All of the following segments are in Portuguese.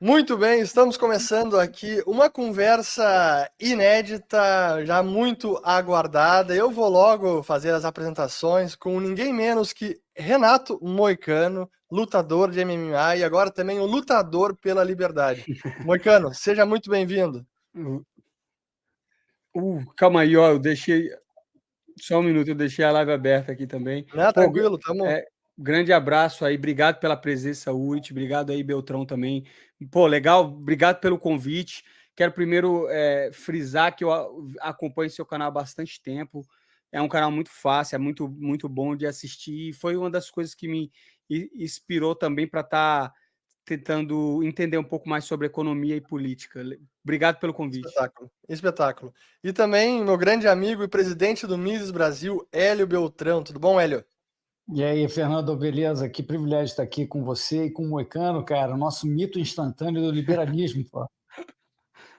Muito bem, estamos começando aqui uma conversa inédita, já muito aguardada. Eu vou logo fazer as apresentações com ninguém menos que Renato Moicano, lutador de MMA e agora também o lutador pela liberdade. Moicano, seja muito bem-vindo. Calma aí, ó, eu deixei só um minuto, eu deixei a live aberta aqui também. Né, Pô, tranquilo, tamo. grande abraço aí, obrigado pela presença, Ult, obrigado aí, Beltrão, também. Pô, legal, obrigado pelo convite. Quero primeiro frisar que eu acompanho seu canal há bastante tempo. É um canal muito fácil, é muito bom de assistir. E foi uma das coisas que me inspirou também para estar tentando entender um pouco mais sobre economia e política. Obrigado pelo convite. Espetáculo, espetáculo. E também meu grande amigo e presidente do Mises Brasil, Hélio Beltrão. Tudo bom, Hélio? E aí, Fernando, beleza? Que privilégio estar aqui com você e com o Moicano, cara, o nosso mito instantâneo do liberalismo, pô.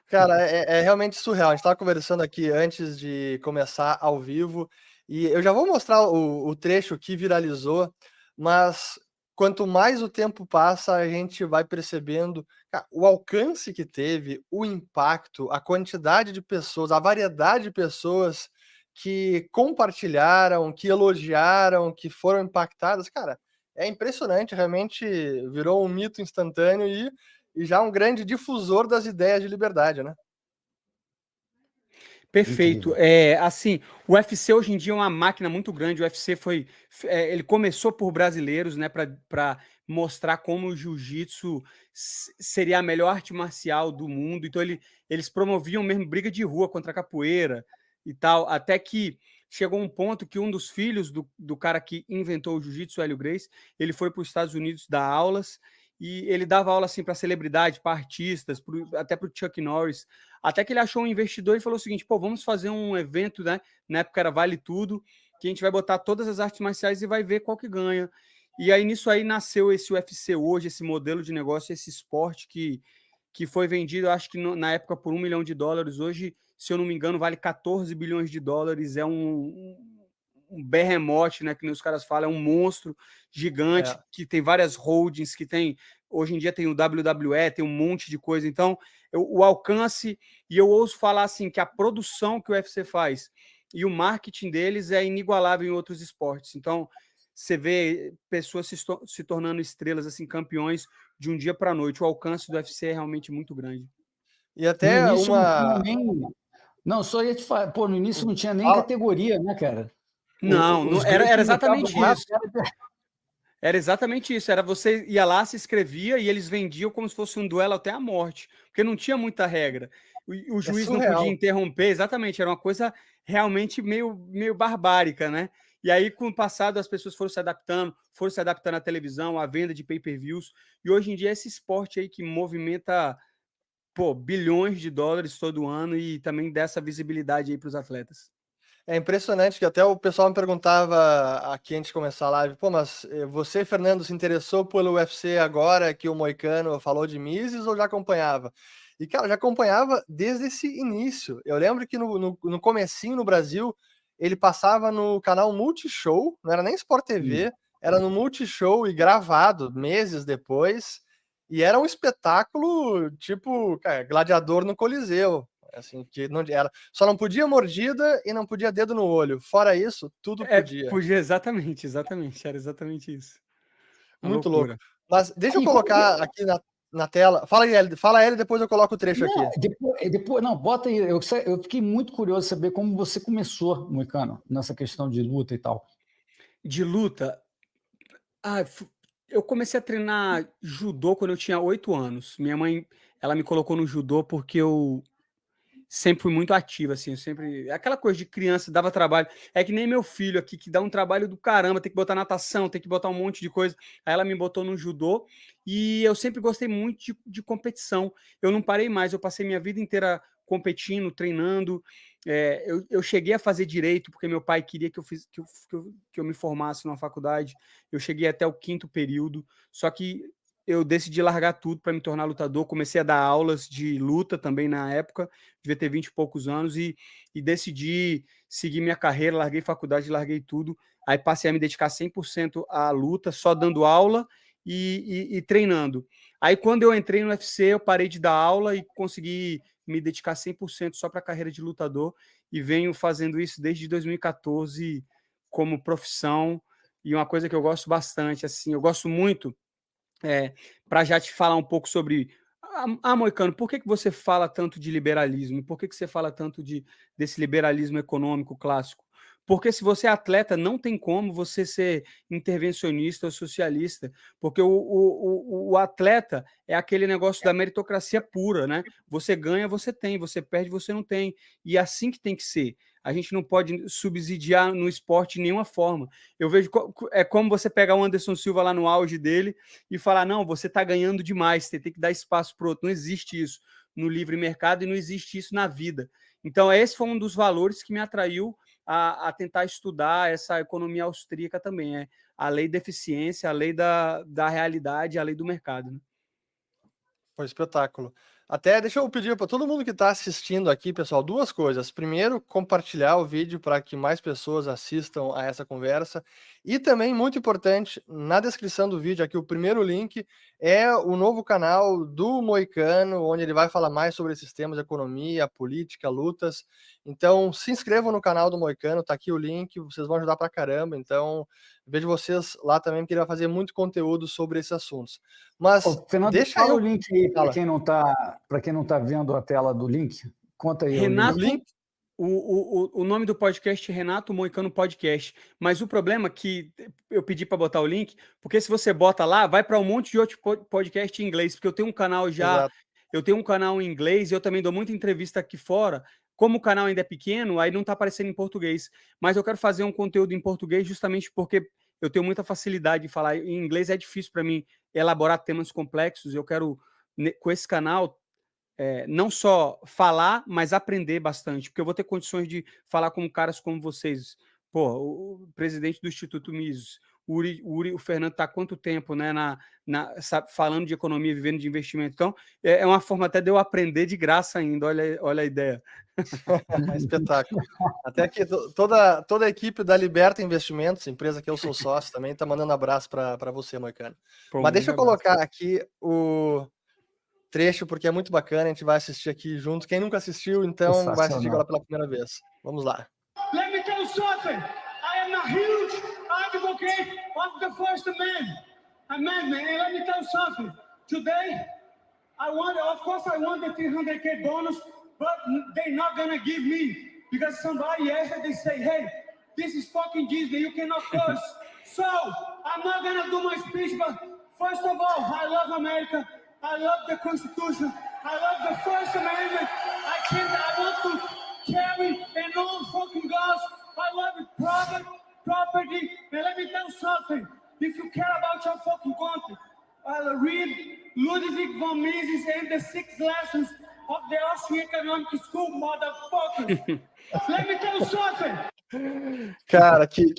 Cara, é realmente surreal. A gente estava conversando aqui antes de começar ao vivo e eu já vou mostrar o trecho que viralizou, mas quanto mais o tempo passa, a gente vai percebendo, o alcance que teve, o impacto, a quantidade de pessoas, a variedade de pessoas que compartilharam, que elogiaram, que foram impactadas. Cara, é impressionante, realmente virou um mito instantâneo e já um grande difusor das ideias de liberdade, né? Perfeito. Incrível. Assim, o UFC hoje em dia é uma máquina muito grande. O UFC ele começou por brasileiros, né, para mostrar como o jiu-jitsu seria a melhor arte marcial do mundo. Então eles promoviam mesmo briga de rua contra a capoeira e tal, até que chegou um ponto que um dos filhos do cara que inventou o jiu-jitsu, Hélio Gracie, ele foi para os Estados Unidos dar aulas e ele dava aula assim para celebridade, para artistas, até para o Chuck Norris. Até que ele achou um investidor e falou o seguinte: pô, vamos fazer um evento, né? Na época era Vale Tudo, que a gente vai botar todas as artes marciais e vai ver qual que ganha. E aí nisso aí nasceu esse UFC hoje, esse modelo de negócio, esse esporte que foi vendido, acho que na época por $1 milhão. Hoje, se eu não me engano, vale 14 bilhões de dólares. É um behemoth, né? Que os caras falam, é um monstro gigante É. que tem várias holdings, que tem. Hoje em dia tem o WWE, tem um monte de coisa. Então, o alcance, e eu ouço falar assim que a produção que o UFC faz e o marketing deles é inigualável em outros esportes. Então, você vê pessoas se tornando estrelas, assim, campeões de um dia para a noite. O alcance do UFC é realmente muito grande. E No até início não tinha uma. nem. Não, só ia te falar, pô, no início não tinha nem Fala. categoria, né, cara? Não, Os era gregos botavam exatamente lá. isso. Era exatamente isso. Era você ia lá, se inscrevia e eles vendiam como se fosse um duelo até a morte, porque não tinha muita regra. O É juiz não podia surreal. interromper, exatamente. Era uma coisa realmente meio barbárica, né? E aí, com o passado, as pessoas foram se adaptando à televisão, à venda de pay-per-views. E hoje em dia, esse esporte aí que movimenta, pô, bilhões de dólares todo ano e também dá essa visibilidade aí para os atletas. É impressionante que até o pessoal me perguntava aqui antes de começar a live, pô, mas você, Fernando, se interessou pelo UFC agora que o Moicano falou de Mises ou já acompanhava? E, cara, já acompanhava desde esse início. Eu lembro que no comecinho no Brasil, ele passava no canal Multishow, não era nem Sport TV, era no Multishow e gravado meses depois. E era um espetáculo tipo, cara, gladiador no Coliseu. Assim, que não era, só não podia mordida e não podia dedo no olho. Fora isso, tudo podia. Podia, exatamente, era exatamente isso. Uma Muito louco. loucura. Mas deixa eu E como que. colocar aqui na tela. Fala ele, depois eu coloco o trecho aqui. Não, depois, não, bota aí. Eu fiquei muito curioso de saber como você começou, Moicano, nessa questão de luta e tal. De luta, Ah, fu eu comecei a treinar judô quando eu tinha 8 anos. Minha mãe, ela me colocou no judô porque eu sempre fui muito ativo, assim, eu sempre aquela coisa de criança, dava trabalho. É que nem meu filho aqui, que dá um trabalho do caramba, tem que botar natação, tem que botar um monte de coisa. Aí ela me botou no judô e eu sempre gostei muito de competição. Eu não parei mais, eu passei minha vida inteira competindo, treinando. Eu cheguei a fazer direito, porque meu pai queria que eu me formasse numa faculdade. Eu cheguei até o 5º período, só que eu decidi largar tudo para me tornar lutador. Comecei a dar aulas de luta também na época, devia ter 20 e poucos anos, e decidi seguir minha carreira, larguei faculdade, larguei tudo. Aí passei a me dedicar 100% à luta, só dando aula e treinando. Aí, quando eu entrei no UFC, eu parei de dar aula e consegui me dedicar 100% só para a carreira de lutador, e venho fazendo isso desde 2014 como profissão, e uma coisa que eu gosto bastante, assim, eu gosto muito, para já te falar um pouco sobre... Moicano, por que você fala tanto de liberalismo? Por que você fala tanto desse liberalismo econômico clássico? Porque se você é atleta, não tem como você ser intervencionista ou socialista, porque o atleta é aquele negócio da meritocracia pura, né? Você ganha, você tem, você perde, você não tem. E é assim que tem que ser. A gente não pode subsidiar no esporte de nenhuma forma. Eu vejo, é como você pegar o Anderson Silva lá no auge dele e falar, não, você está ganhando demais, você tem que dar espaço para o outro. Não existe isso no livre mercado e não existe isso na vida. Então, esse foi um dos valores que me atraiu a tentar estudar essa economia austríaca também, a lei da eficiência, a lei da realidade, a lei do mercado. Né? Foi espetáculo. Até deixa eu pedir para todo mundo que está assistindo aqui, pessoal, duas coisas. Primeiro, compartilhar o vídeo para que mais pessoas assistam a essa conversa. E também, muito importante, na descrição do vídeo aqui, o primeiro link é o novo canal do Moicano, onde ele vai falar mais sobre esses temas, economia, política, lutas. Então, se inscrevam no canal do Moicano, tá aqui o link, vocês vão ajudar pra caramba. Então, vejo vocês lá também, porque ele vai fazer muito conteúdo sobre esses assuntos. Mas, Fernando, deixa fala eu... o link aí para Fala. quem não tá vendo a tela do link. Conta aí Renato, o link. o nome do podcast é Renato Moicano Podcast, mas o problema é que eu pedi para botar o link, porque se você bota lá, vai para um monte de outro podcast em inglês, porque eu tenho um canal já, Exato. eu tenho um canal em inglês e eu também dou muita entrevista aqui fora. Como o canal ainda é pequeno, aí não está aparecendo em português, mas eu quero fazer um conteúdo em português justamente porque eu tenho muita facilidade de falar. Em inglês é difícil para mim elaborar temas complexos, eu quero, com esse canal, não só falar, mas aprender bastante, porque eu vou ter condições de falar com caras como vocês. Pô, o presidente do Instituto Mises, o Fernando está há quanto tempo, né, falando de economia, vivendo de investimento. Então, é uma forma até de eu aprender de graça ainda, olha a ideia. Espetáculo. Até que toda a equipe da Liberta Investimentos, empresa que eu sou sócio também, está mandando abraço para você, Moicano. Pô, Mas deixa eu abraço. colocar aqui o trecho, porque é muito bacana, a gente vai assistir aqui junto. Quem nunca assistiu, então vai assistir agora pela primeira vez. Vamos lá. Let me tell you something. I am a huge advocate of the First Amendment. And let me tell you something. Today, of course, I want the 300K bonus, but they're not gonna give me because somebody asked and they say, hey, this is fucking Disney, you cannot curse. So, I'm not gonna do my speech, but first of all, I love America. I love the Constitution. I love the First Amendment. I want to carry an own fucking guns. I love private property. And let me tell you something. If you care about your fucking country, read Ludwig von Mises and the 6 lessons of the Austrian Economic School, motherfucker. Let me tell you something. Cara, que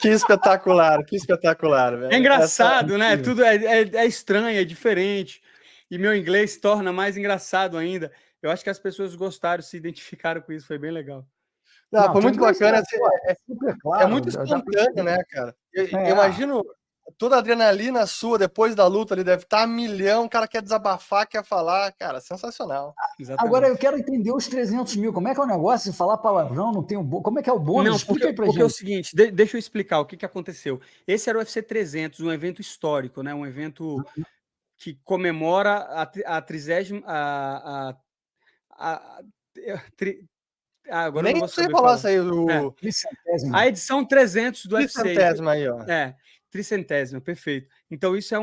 espetacular, que espetacular, velho. É engraçado, né? Tudo é estranho, é diferente. E meu inglês torna mais engraçado ainda. Eu acho que as pessoas gostaram, se identificaram com isso, foi bem legal. Não, foi muito bacana. É muito espontâneo, né, cara? Eu imagino toda a adrenalina sua depois da luta, ele deve estar a milhão, o cara quer desabafar, quer falar, cara, sensacional. Exatamente. Agora eu quero entender os 300 mil, como é que é o negócio de falar palavrão, não tem como é que é o bônus? Não, Explica aí pra gente. Porque é o seguinte, deixa eu explicar o que aconteceu. Esse era o UFC 300, um evento histórico, né? Um evento que comemora a 30ª... agora nem eu não vou saber falar falar. Isso aí, a edição 300 do UFC. Tricentésima aí, ó. Tricentésima, perfeito. Então isso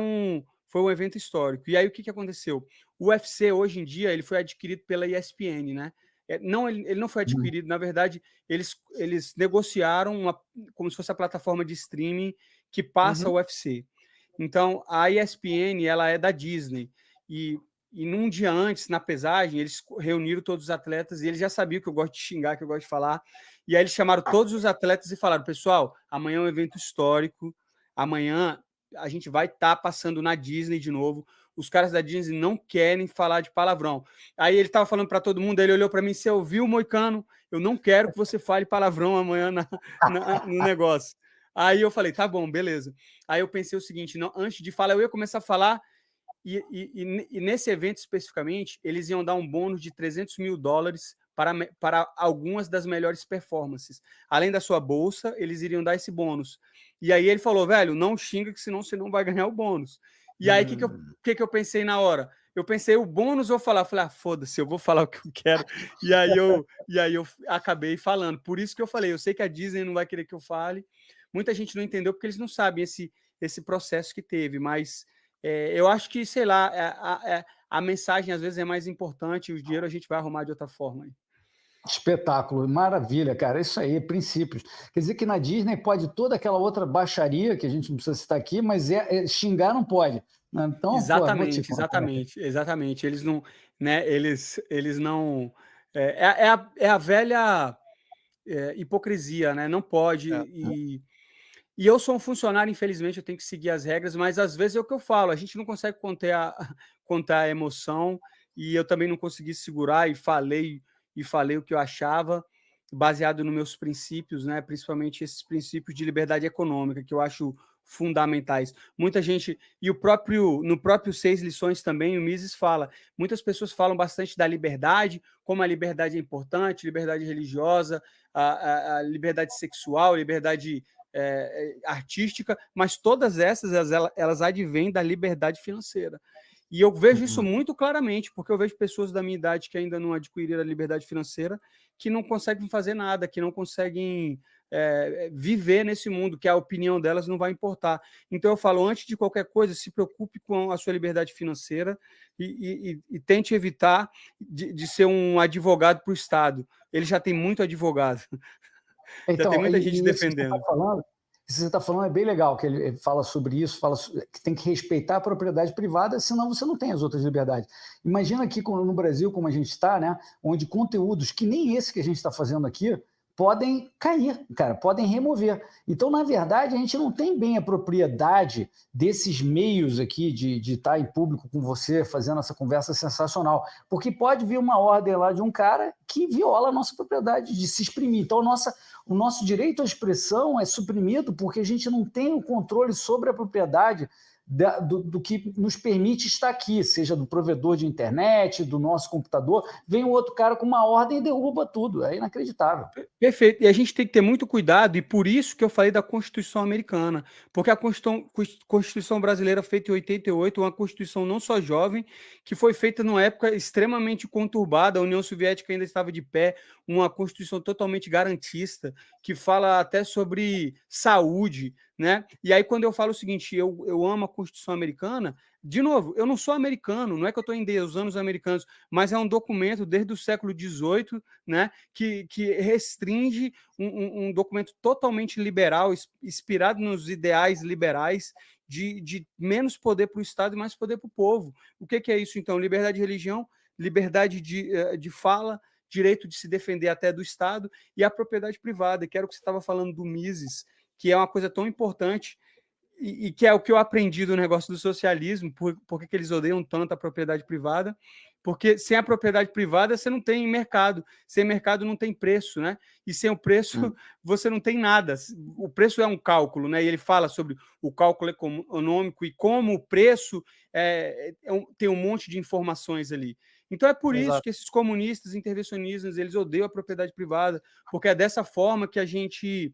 foi um evento histórico. E aí o que aconteceu? O UFC hoje em dia ele foi adquirido pela ESPN, né? Ele não foi adquirido, na verdade, eles negociaram como se fosse a plataforma de streaming que passa o UFC. Então, a ESPN, ela é da Disney. E num dia antes, na pesagem, eles reuniram todos os atletas e eles já sabiam que eu gosto de xingar, que eu gosto de falar. E aí eles chamaram todos os atletas e falaram, pessoal, amanhã é um evento histórico, amanhã a gente vai estar passando na Disney de novo. Os caras da Disney não querem falar de palavrão. Aí ele estava falando para todo mundo, ele olhou para mim, você ouviu, Moicano? Eu não quero que você fale palavrão amanhã no negócio. Aí eu falei, tá bom, beleza. Aí eu pensei o seguinte, não, antes de falar, eu ia começar a falar, e nesse evento especificamente, eles iam dar um bônus de $300.000 para algumas das melhores performances. Além da sua bolsa, eles iriam dar esse bônus. E aí ele falou, velho, não xinga que senão você não vai ganhar o bônus. E aí, o que eu pensei na hora? Eu pensei, o bônus eu vou falar. Eu falei, foda-se, eu vou falar o que eu quero. E aí eu acabei falando. Por isso que eu falei, eu sei que a Disney não vai querer que eu fale. Muita gente não entendeu porque eles não sabem esse processo que teve, mas eu acho que, sei lá, a mensagem às vezes é mais importante, o dinheiro a gente vai arrumar de outra forma. Espetáculo, maravilha, cara. Isso aí, princípios. Quer dizer que na Disney pode toda aquela outra baixaria que a gente não precisa citar aqui, mas xingar não pode. Né? Então, exatamente, exatamente. Eles não, né? Eles não. É a velha hipocrisia, né? Não pode. E eu sou um funcionário, infelizmente, eu tenho que seguir as regras, mas às vezes é o que eu falo, a gente não consegue contar a emoção, e eu também não consegui segurar e falei o que eu achava, baseado nos meus princípios, né? Principalmente esses princípios de liberdade econômica, que eu acho fundamentais. Muita gente, e no próprio 6 lições também, o Mises fala, muitas pessoas falam bastante da liberdade, como a liberdade é importante, liberdade religiosa, a liberdade sexual, liberdade artística, mas todas essas elas advêm da liberdade financeira. E eu vejo isso muito claramente, porque eu vejo pessoas da minha idade que ainda não adquiriram a liberdade financeira, que não conseguem fazer nada, que não conseguem viver nesse mundo, que a opinião delas não vai importar. Então eu falo, antes de qualquer coisa, se preocupe com a sua liberdade financeira e tente evitar de ser um advogado para o Estado. Ele já tem muito advogado. Então, já tem muita gente defendendo. Isso que você está falando é bem legal, que ele fala sobre isso, que tem que respeitar a propriedade privada, senão você não tem as outras liberdades. Imagina aqui no Brasil, como a gente está, né, onde conteúdos que nem esse que a gente está fazendo aqui podem cair, cara, podem remover. Então, na verdade, a gente não tem bem a propriedade desses meios aqui de estar em público com você, fazendo essa conversa sensacional, porque pode vir uma ordem lá de um cara que viola a nossa propriedade de se exprimir. Então, o nosso direito à expressão é suprimido porque a gente não tem o controle sobre a propriedade do que nos permite estar aqui, seja do provedor de internet, do nosso computador. Vem um outro cara com uma ordem e derruba tudo. É inacreditável. Perfeito. E a gente tem que ter muito cuidado, e por isso que eu falei da Constituição americana, porque a Constituição brasileira, feita em 88, uma Constituição não só jovem, que foi feita numa época extremamente conturbada, a União Soviética ainda estava de pé, uma Constituição totalmente garantista, que fala até sobre saúde, né? E aí, quando eu falo o seguinte, eu amo a Constituição americana, de novo, eu não sou americano, não é que eu estou endeusando os americanos, mas é um documento desde o século XVIII, né, que restringe um documento totalmente liberal, inspirado nos ideais liberais, de menos poder para o Estado e mais poder para o povo. O que é isso, então? Liberdade de religião, liberdade de fala, direito de se defender até do Estado e a propriedade privada, que era o que você estava falando do Mises, que é uma coisa tão importante e que é o que eu aprendi do negócio do socialismo, porque eles odeiam tanto a propriedade privada, porque sem a propriedade privada você não tem mercado, sem mercado não tem preço, né? E sem o preço você não tem nada. O preço é um cálculo, né? E ele fala sobre o cálculo econômico e como o preço tem um monte de informações ali. Então é por isso que esses comunistas intervencionistas, eles odeiam a propriedade privada, porque é dessa forma que a gente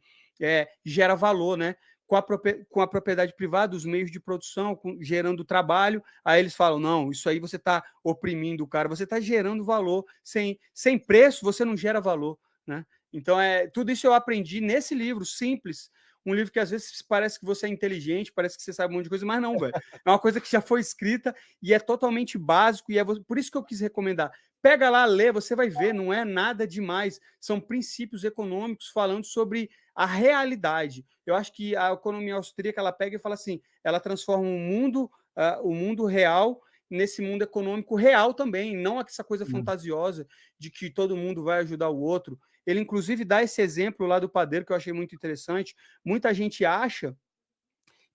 gera valor, né? Com a propriedade privada, os meios de produção, gerando trabalho, aí eles falam, não, isso aí você está oprimindo o cara, você está gerando valor, sem preço você não gera valor, né? Então, tudo isso eu aprendi nesse livro simples, um livro que às vezes parece que você é inteligente, parece que você sabe um monte de coisa, mas não, velho. É uma coisa que já foi escrita e é totalmente básico, e por isso que eu quis recomendar. Pega lá, lê, você vai ver, não é nada demais. São princípios econômicos falando sobre a realidade. Eu acho que a economia austríaca, ela pega e fala assim, ela transforma o mundo real nesse mundo econômico real também, não essa coisa fantasiosa de que todo mundo vai ajudar o outro. Ele, inclusive, dá esse exemplo lá do padeiro, que eu achei muito interessante. Muita gente acha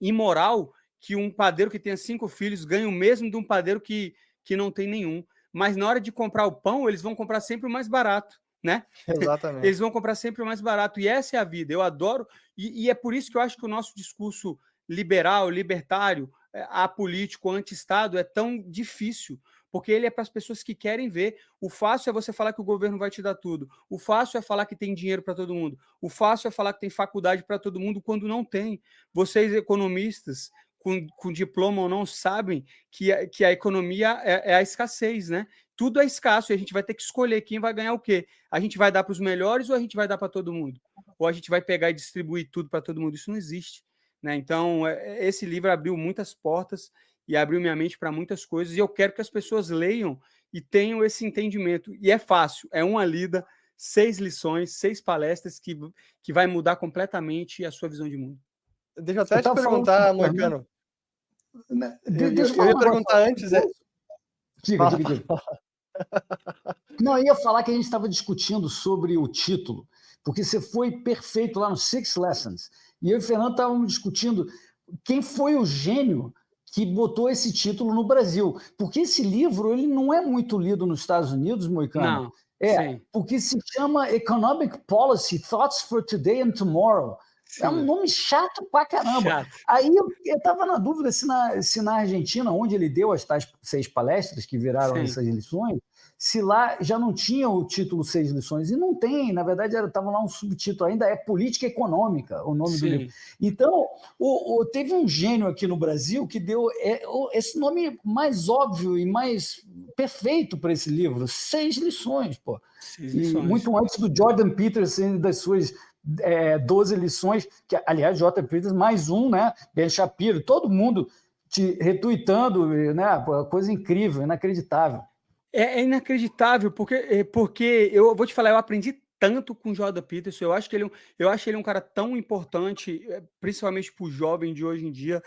imoral que um padeiro que tenha 5 filhos ganhe o mesmo de um padeiro que não tem nenhum. Mas na hora de comprar o pão, eles vão comprar sempre o mais barato, né? Exatamente. Eles vão comprar sempre o mais barato. E essa é a vida. Eu adoro. E é por isso que eu acho que o nosso discurso liberal, libertário, apolítico, anti-Estado é tão difícil. Porque ele é para as pessoas que querem ver. O fácil é você falar que o governo vai te dar tudo. O fácil é falar que tem dinheiro para todo mundo. O fácil é falar que tem faculdade para todo mundo quando não tem. Vocês, economistas, com diploma ou não, sabem que a economia é a escassez, né? Tudo é escasso e a gente vai ter que escolher quem vai ganhar o quê. A gente vai dar para os melhores ou a gente vai dar para todo mundo? Ou a gente vai pegar e distribuir tudo para todo mundo? Isso não existe, né? Então, esse livro abriu muitas portas e abriu minha mente para muitas coisas, e eu quero que as pessoas leiam e tenham esse entendimento. E é fácil, é uma lida, 6 lições, 6 palestras que vai mudar completamente a sua visão de mundo. Deixa eu até te perguntar, Moicano. Deixa Eu ia perguntar antes. Diga. Não, eu ia falar que a gente estava discutindo sobre o título, porque você foi perfeito lá no Six Lessons. E eu e o Fernando estávamos discutindo quem foi o gênio que botou esse título no Brasil. Porque esse livro ele não é muito lido nos Estados Unidos, Moicano. Não, sim. Porque se chama Economic Policy, Thoughts for Today and Tomorrow. Sim. É um nome chato pra caramba. Chato. Aí eu estava na dúvida se na Argentina, onde ele deu as tais 6 palestras que viraram essas lições, se lá já não tinha o título 6 lições. E não tem, na verdade, estava lá um subtítulo, ainda é Política Econômica, o nome do livro. Então, teve um gênio aqui no Brasil que deu esse nome mais óbvio e mais perfeito para esse livro, 6 lições, pô. 6 lições. E muito antes do Jordan Peterson, das suas 12 lições, que, aliás, Jordan Peterson, mais um, né? Ben Shapiro, todo mundo te retuitando, né? Coisa incrível, inacreditável. É inacreditável, porque eu vou te falar, eu aprendi tanto com o Jordan Peterson, eu acho ele um cara tão importante, principalmente para o jovem de hoje em dia,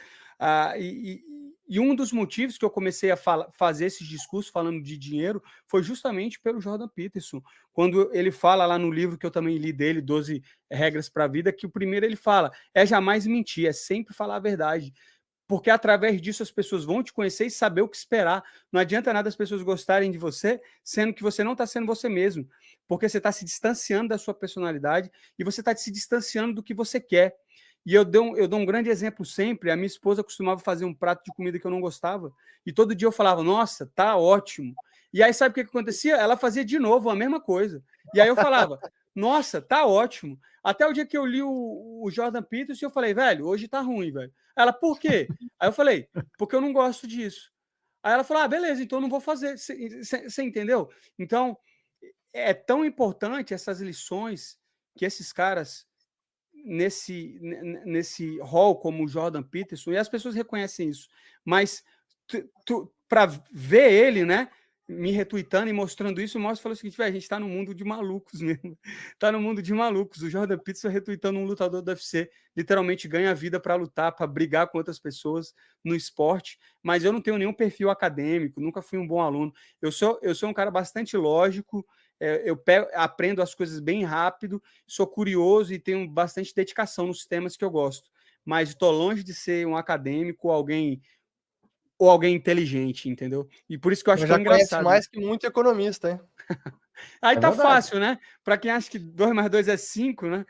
e um dos motivos que eu comecei a fazer esses discursos falando de dinheiro foi justamente pelo Jordan Peterson, quando ele fala lá no livro que eu também li dele, 12 Regras para a Vida, que o primeiro ele fala, jamais mentir, é sempre falar a verdade. Porque através disso as pessoas vão te conhecer e saber o que esperar. Não adianta nada as pessoas gostarem de você, sendo que você não está sendo você mesmo, porque você está se distanciando da sua personalidade e você está se distanciando do que você quer. E eu dou um grande exemplo sempre. A minha esposa costumava fazer um prato de comida que eu não gostava e todo dia eu falava, nossa, tá ótimo. E aí sabe o que acontecia? Ela fazia de novo a mesma coisa. E aí eu falava, nossa, tá ótimo. Até o dia que eu li o Jordan Peterson, eu falei, velho, hoje tá ruim, velho. Ela, por quê? Aí eu falei, porque eu não gosto disso. Aí ela falou, beleza, então eu não vou fazer. Você entendeu? Então, é tão importante essas lições que esses caras, nesse hall como o Jordan Peterson, e as pessoas reconhecem isso, mas para ver ele, né? Me retuitando e mostrando isso, mostra e falou o seguinte, a gente está no mundo de malucos mesmo. Está no mundo de malucos. O Jordan Peterson retuitando um lutador do UFC, literalmente ganha vida para lutar, para brigar com outras pessoas no esporte, mas eu não tenho nenhum perfil acadêmico, nunca fui um bom aluno. Eu sou um cara bastante lógico, eu aprendo as coisas bem rápido, sou curioso e tenho bastante dedicação nos temas que eu gosto, mas estou longe de ser um acadêmico ou alguém inteligente, entendeu? E por isso que eu acho tão engraçado. Mais que muito economista, hein? Aí tá verdade. Fácil, né? Para quem acha que 2 mais 2 é 5, né?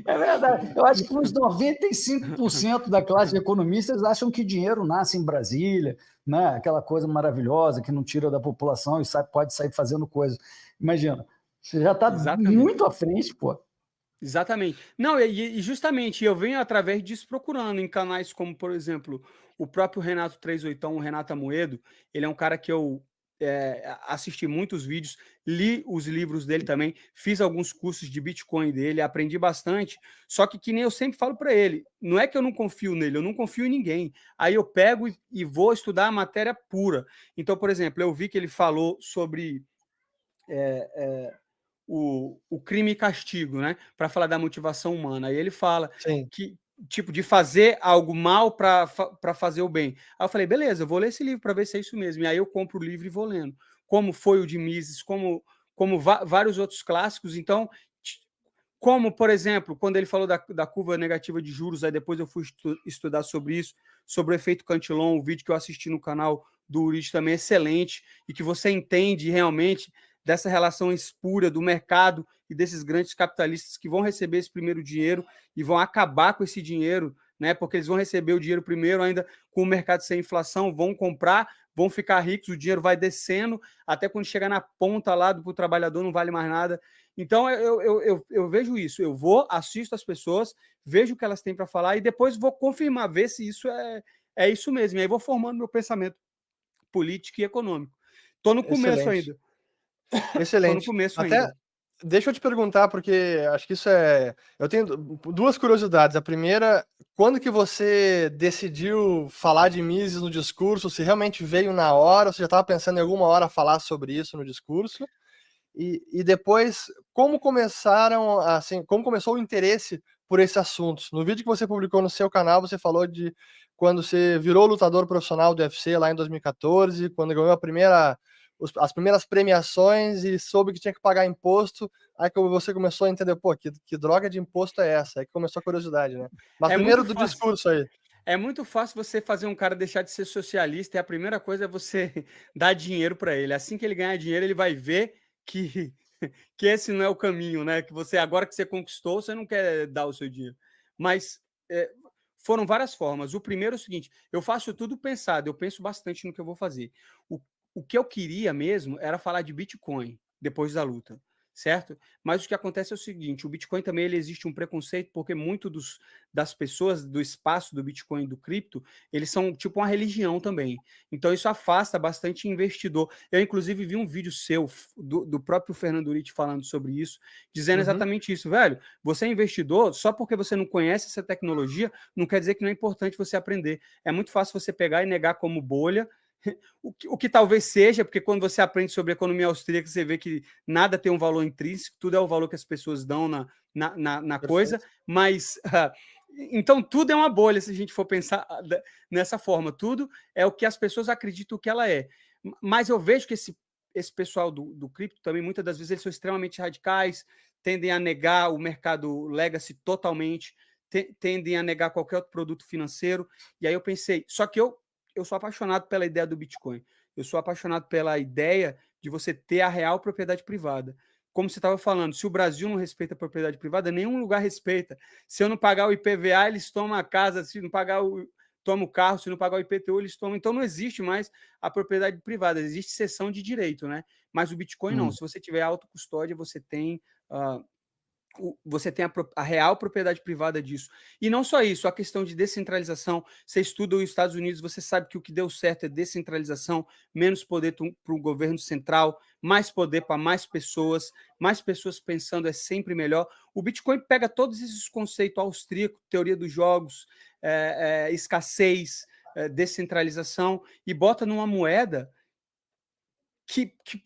É verdade. Eu acho que uns 95% da classe de economistas acham que dinheiro nasce em Brasília, né? Aquela coisa maravilhosa que não tira da população e pode sair fazendo coisas. Imagina, você já está muito à frente, pô. Exatamente. Não, e justamente eu venho através disso procurando em canais como, por exemplo, o próprio Renato 38, o Renato Amoedo. Ele é um cara que eu assisti muitos vídeos, li os livros dele também, fiz alguns cursos de Bitcoin dele, aprendi bastante, só que nem eu sempre falo para ele, não é que eu não confio nele, eu não confio em ninguém. Aí eu pego e vou estudar a matéria pura. Então, por exemplo, eu vi que ele falou sobre o crime e castigo, né? Para falar da motivação humana. Aí ele fala que, tipo, de fazer algo mal para fazer o bem. Aí eu falei, beleza, eu vou ler esse livro para ver se é isso mesmo. E aí eu compro o livro e vou lendo. Como foi o de Mises, como vários outros clássicos. Então, como, por exemplo, quando ele falou da curva negativa de juros, aí depois eu fui estudar sobre isso, sobre o efeito Cantillon, o vídeo que eu assisti no canal do Urich também excelente, e que você entende realmente dessa relação espúria do mercado e desses grandes capitalistas que vão receber esse primeiro dinheiro e vão acabar com esse dinheiro, né? Porque eles vão receber o dinheiro primeiro, ainda com o mercado sem inflação, vão comprar, vão ficar ricos, o dinheiro vai descendo, até quando chegar na ponta lá do trabalhador não vale mais nada. Então, eu vejo isso, eu vou, assisto as pessoas, vejo o que elas têm para falar e depois vou confirmar, ver se isso é isso mesmo. E aí vou formando meu pensamento político e econômico. Estou no começo ainda. Excelente. Estou no começo Até ainda. deixa eu te perguntar, porque acho que isso é... Eu tenho duas curiosidades. A primeira, quando que você decidiu falar de Mises no discurso? Se realmente veio na hora, ou você já estava pensando em alguma hora falar sobre isso no discurso? E depois, como começaram, assim, como começou o interesse por esses assuntos? No vídeo que você publicou no seu canal, você falou de quando você virou lutador profissional do UFC lá em 2014, quando ganhou as primeiras premiações e soube que tinha que pagar imposto, aí que você começou a entender, pô, que droga de imposto é essa? Aí que começou a curiosidade, né? Mas primeiro do discurso aí. É muito fácil você fazer um cara deixar de ser socialista e a primeira coisa é você dar dinheiro para ele. Assim que ele ganhar dinheiro, ele vai ver que esse não é o caminho, né? Que você, agora que você conquistou, você não quer dar o seu dinheiro. Mas foram várias formas. O primeiro é o seguinte: eu faço tudo pensado, eu penso bastante no que eu vou fazer. O que eu queria mesmo era falar de Bitcoin depois da luta, certo? Mas o que acontece é o seguinte: o Bitcoin também ele existe um preconceito, porque muito das pessoas do espaço do Bitcoin e do cripto, eles são tipo uma religião também. Então isso afasta bastante investidor. Eu, inclusive, vi um vídeo seu, do próprio Fernando Urich, falando sobre isso, dizendo exatamente isso, velho. Você é investidor, só porque você não conhece essa tecnologia, não quer dizer que não é importante você aprender. É muito fácil você pegar e negar como bolha. O que talvez seja, porque quando você aprende sobre economia austríaca, você vê que nada tem um valor intrínseco, tudo é o valor que as pessoas dão na coisa, mas então tudo é uma bolha, se a gente for pensar nessa forma, tudo é o que as pessoas acreditam que ela é. Mas eu vejo que esse pessoal do cripto também, muitas das vezes, eles são extremamente radicais, tendem a negar o mercado legacy totalmente, tendem a negar qualquer outro produto financeiro, e aí eu pensei, só que eu sou apaixonado pela ideia do Bitcoin. Eu sou apaixonado pela ideia de você ter a real propriedade privada. Como você estava falando, se o Brasil não respeita a propriedade privada, nenhum lugar respeita. Se eu não pagar o IPVA, eles tomam a casa. Se não pagar toma o carro. Se não pagar o IPTU, eles tomam. Então não existe mais a propriedade privada. Existe cessão de direito, né? Mas o Bitcoin não. Se você tiver autocustódia, você tem... você tem a real propriedade privada disso. E não só isso, a questão de descentralização. Você estuda os Estados Unidos, você sabe que o que deu certo é descentralização, menos poder para o governo central, mais poder para mais pessoas pensando é sempre melhor. O Bitcoin pega todos esses conceitos austríacos, teoria dos jogos, escassez, descentralização, e bota numa moeda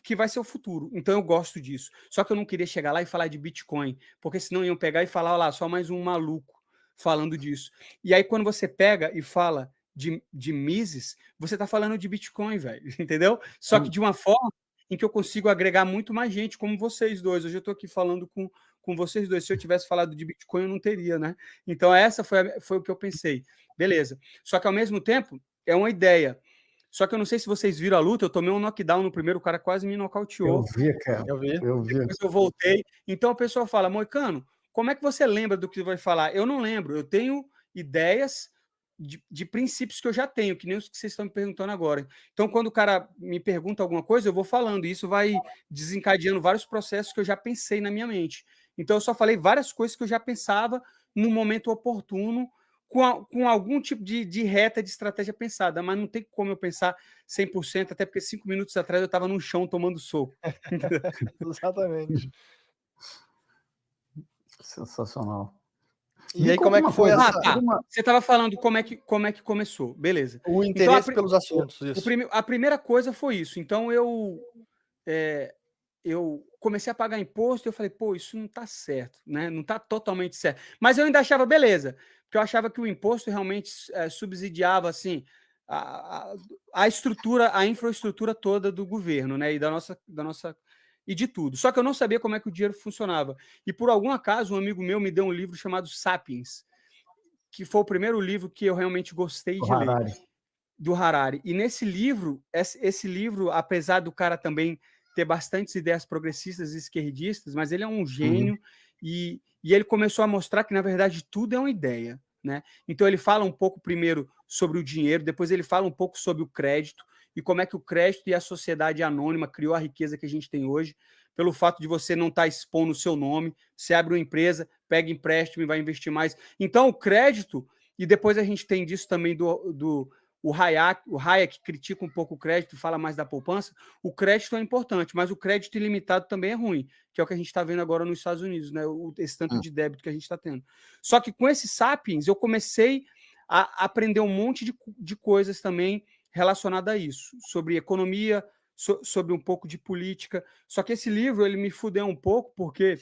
que vai ser o futuro. Então eu gosto disso. Só que eu não queria chegar lá e falar de Bitcoin, porque senão iam pegar e falar, olha lá, só mais um maluco falando disso. E aí quando você pega e fala de Mises, você está falando de Bitcoin, velho, entendeu? Só que de uma forma em que eu consigo agregar muito mais gente, como vocês dois. Hoje eu estou aqui falando com vocês dois. Se eu tivesse falado de Bitcoin, eu não teria, né? Então essa foi o que eu pensei. Beleza. Só que ao mesmo tempo, é uma ideia. Só que eu não sei se vocês viram a luta, eu tomei um knockdown no primeiro, o cara quase me nocauteou. Eu vi, cara. Eu vi. Depois eu voltei. Então a pessoa fala, Moicano, como é que você lembra do que vai falar? Eu não lembro, eu tenho ideias de princípios que eu já tenho, que nem os que vocês estão me perguntando agora. Então, quando o cara me pergunta alguma coisa, eu vou falando, e isso vai desencadeando vários processos que eu já pensei na minha mente. Então, eu só falei várias coisas que eu já pensava no momento oportuno, com algum tipo de reta de estratégia pensada, mas não tem como eu pensar 100%, até porque 5 minutos atrás eu estava no chão tomando soco. Exatamente. Sensacional. E aí, como é que foi essa... Você estava falando como é que começou, beleza. O interesse pelos assuntos, isso. A primeira coisa foi isso. Então, eu comecei a pagar imposto e eu falei, pô, isso não está certo, né? Não está totalmente certo. Mas eu ainda achava beleza, porque eu achava que o imposto realmente subsidiava assim, a estrutura, a infraestrutura toda do governo, né? E da nossa e de tudo. Só que eu não sabia como é que o dinheiro funcionava. E por algum acaso, um amigo meu me deu um livro chamado Sapiens, que foi o primeiro livro que eu realmente gostei de ler. do Harari. E nesse livro, esse livro, apesar do cara também ter bastantes ideias progressistas e esquerdistas, mas ele é um gênio e ele começou a mostrar que, na verdade, tudo é uma ideia, né? Então ele fala um pouco primeiro sobre o dinheiro, depois ele fala um pouco sobre o crédito e como é que o crédito e a sociedade anônima criou a riqueza que a gente tem hoje, pelo fato de você não estar expondo o seu nome, você abre uma empresa, pega empréstimo e vai investir mais. Então o crédito, e depois a gente tem disso também o Hayek critica um pouco o crédito, fala mais da poupança. O crédito é importante, mas o crédito ilimitado também é ruim, que é o que a gente está vendo agora nos Estados Unidos, né? Esse tanto de débito que a gente está tendo. Só que com esse Sapiens, eu comecei a aprender um monte de coisas também relacionadas a isso, sobre economia, sobre um pouco de política. Só que esse livro, ele me fudeu um pouco, porque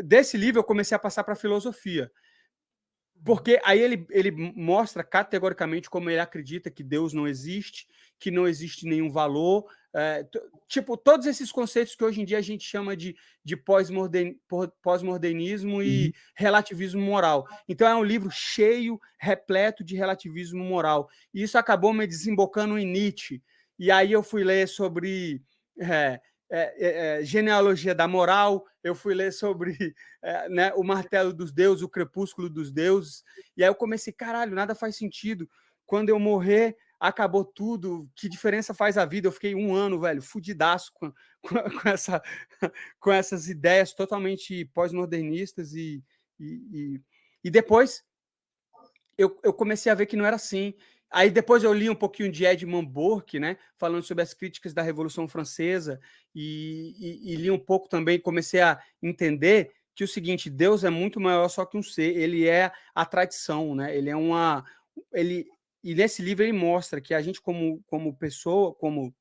desse livro eu comecei a passar para a filosofia. Porque aí ele mostra categoricamente como ele acredita que Deus não existe, que não existe nenhum valor. Tipo, todos esses conceitos que hoje em dia a gente chama de pós-modernismo e relativismo moral. Então é um livro cheio, repleto de relativismo moral. E isso acabou me desembocando em Nietzsche. E aí eu fui ler sobre... genealogia da moral, eu fui ler sobre né, o martelo dos deuses, o crepúsculo dos deuses, e aí eu comecei, caralho, nada faz sentido, quando eu morrer, acabou tudo, que diferença faz a vida? Eu fiquei 1 ano, velho, fudidaço com essas ideias totalmente pós-modernistas e depois eu comecei a ver que não era assim. Aí depois eu li um pouquinho de Edmund Burke, né, falando sobre as críticas da Revolução Francesa, e li um pouco também, comecei a entender que o seguinte, Deus é muito maior só que um ser, ele é a tradição, né, e nesse livro ele mostra que a gente como pessoa, como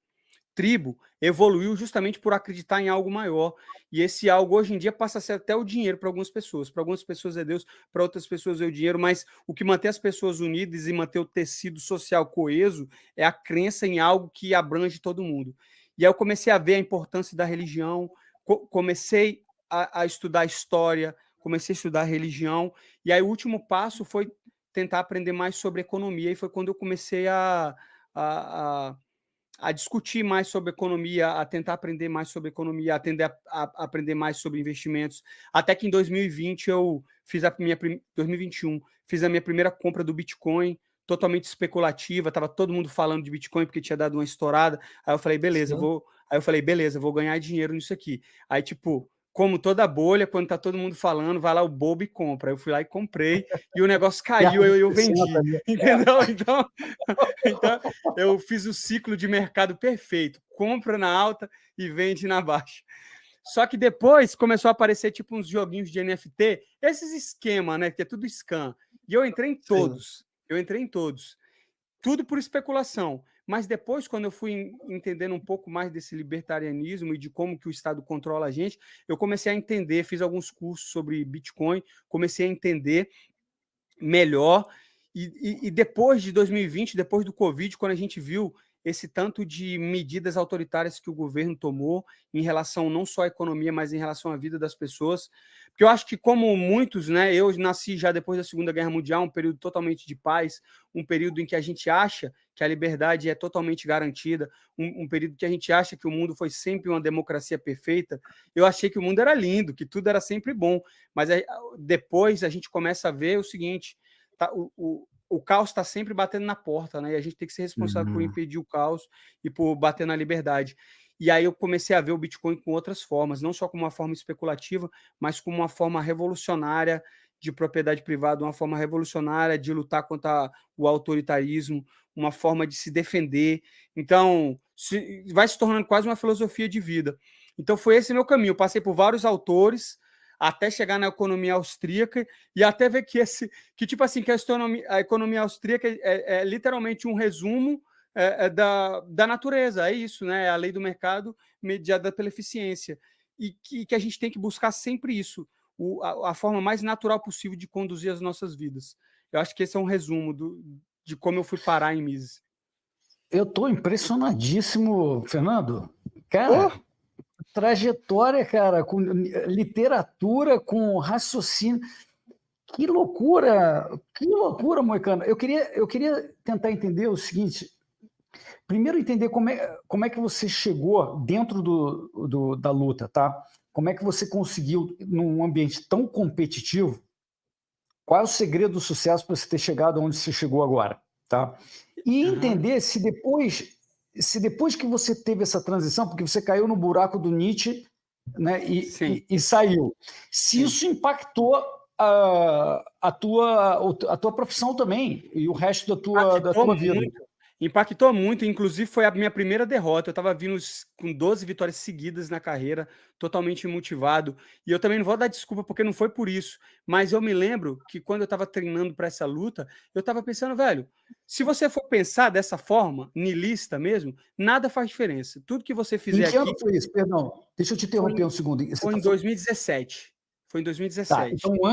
tribo, evoluiu justamente por acreditar em algo maior. E esse algo, hoje em dia, passa a ser até o dinheiro para algumas pessoas. Para algumas pessoas é Deus, para outras pessoas é o dinheiro, mas o que mantém as pessoas unidas e manter o tecido social coeso é a crença em algo que abrange todo mundo. E aí eu comecei a ver a importância da religião, comecei a estudar história, comecei a estudar religião, e aí o último passo foi tentar aprender mais sobre economia, e foi quando eu comecei a discutir mais sobre economia, a tentar aprender mais sobre economia, a aprender mais sobre investimentos, até que em 2020 eu fiz 2021, fiz a minha primeira compra do Bitcoin, totalmente especulativa, estava todo mundo falando de Bitcoin porque tinha dado uma estourada, aí eu falei, beleza, vou ganhar dinheiro nisso aqui. Aí, tipo, como toda bolha, quando tá todo mundo falando, vai lá o bobo e compra. Eu fui lá e comprei, e o negócio caiu, eu vendi, entendeu? Então, eu fiz o ciclo de mercado perfeito. Compra na alta e vende na baixa. Só que depois começou a aparecer tipo uns joguinhos de NFT, esses esquemas, né? Que é tudo scam. E eu entrei em todos. Tudo por especulação. Mas depois, quando eu fui entendendo um pouco mais desse libertarianismo e de como que o Estado controla a gente, eu comecei a entender, fiz alguns cursos sobre Bitcoin, comecei a entender melhor. E depois de 2020, depois do Covid, quando a gente viu esse tanto de medidas autoritárias que o governo tomou em relação não só à economia, mas em relação à vida das pessoas, porque eu acho que como muitos, né, eu nasci já depois da Segunda Guerra Mundial, um período totalmente de paz, um período em que a gente acha que a liberdade é totalmente garantida, um período que a gente acha que o mundo foi sempre uma democracia perfeita. Eu achei que o mundo era lindo, que tudo era sempre bom, mas depois a gente começa a ver o seguinte, o caos está sempre batendo na porta, né? E a gente tem que ser responsável por impedir o caos e por bater na liberdade. E aí eu comecei a ver o Bitcoin com outras formas, não só como uma forma especulativa, mas como uma forma revolucionária de propriedade privada, uma forma revolucionária de lutar contra o autoritarismo, uma forma de se defender. Então, vai se tornando quase uma filosofia de vida. Então, foi esse meu caminho. Eu passei por vários autores, até chegar na economia austríaca e até ver que tipo assim, que a economia austríaca é literalmente um resumo da natureza, é isso, né? É a lei do mercado mediada pela eficiência. E que a gente tem que buscar sempre isso, a forma mais natural possível de conduzir as nossas vidas. Eu acho que esse é um resumo de como eu fui parar em Mises. Eu estou impressionadíssimo, Fernando. Cara, trajetória, cara, com literatura, com raciocínio. Que loucura, Moicano. Eu queria tentar entender o seguinte. Primeiro, entender como é que você chegou dentro da luta, tá? Como é que você conseguiu, num ambiente tão competitivo, qual é o segredo do sucesso para você ter chegado onde você chegou agora, tá? E entender se depois que você teve essa transição, porque você caiu no buraco do Nietzsche, né, e saiu, se isso impactou a tua profissão também e o resto da tua vida. Impactou muito, inclusive foi a minha primeira derrota. Eu estava vindo com 12 vitórias seguidas na carreira, totalmente motivado. E eu também não vou dar desculpa porque não foi por isso. Mas eu me lembro que quando eu estava treinando para essa luta, eu estava pensando, velho, se você for pensar dessa forma, niilista mesmo, nada faz diferença. Tudo que você fizer aqui... Em que ano foi isso? Perdão, deixa eu te interromper um segundo. Foi em 2017. Foi em 2017. Tá, então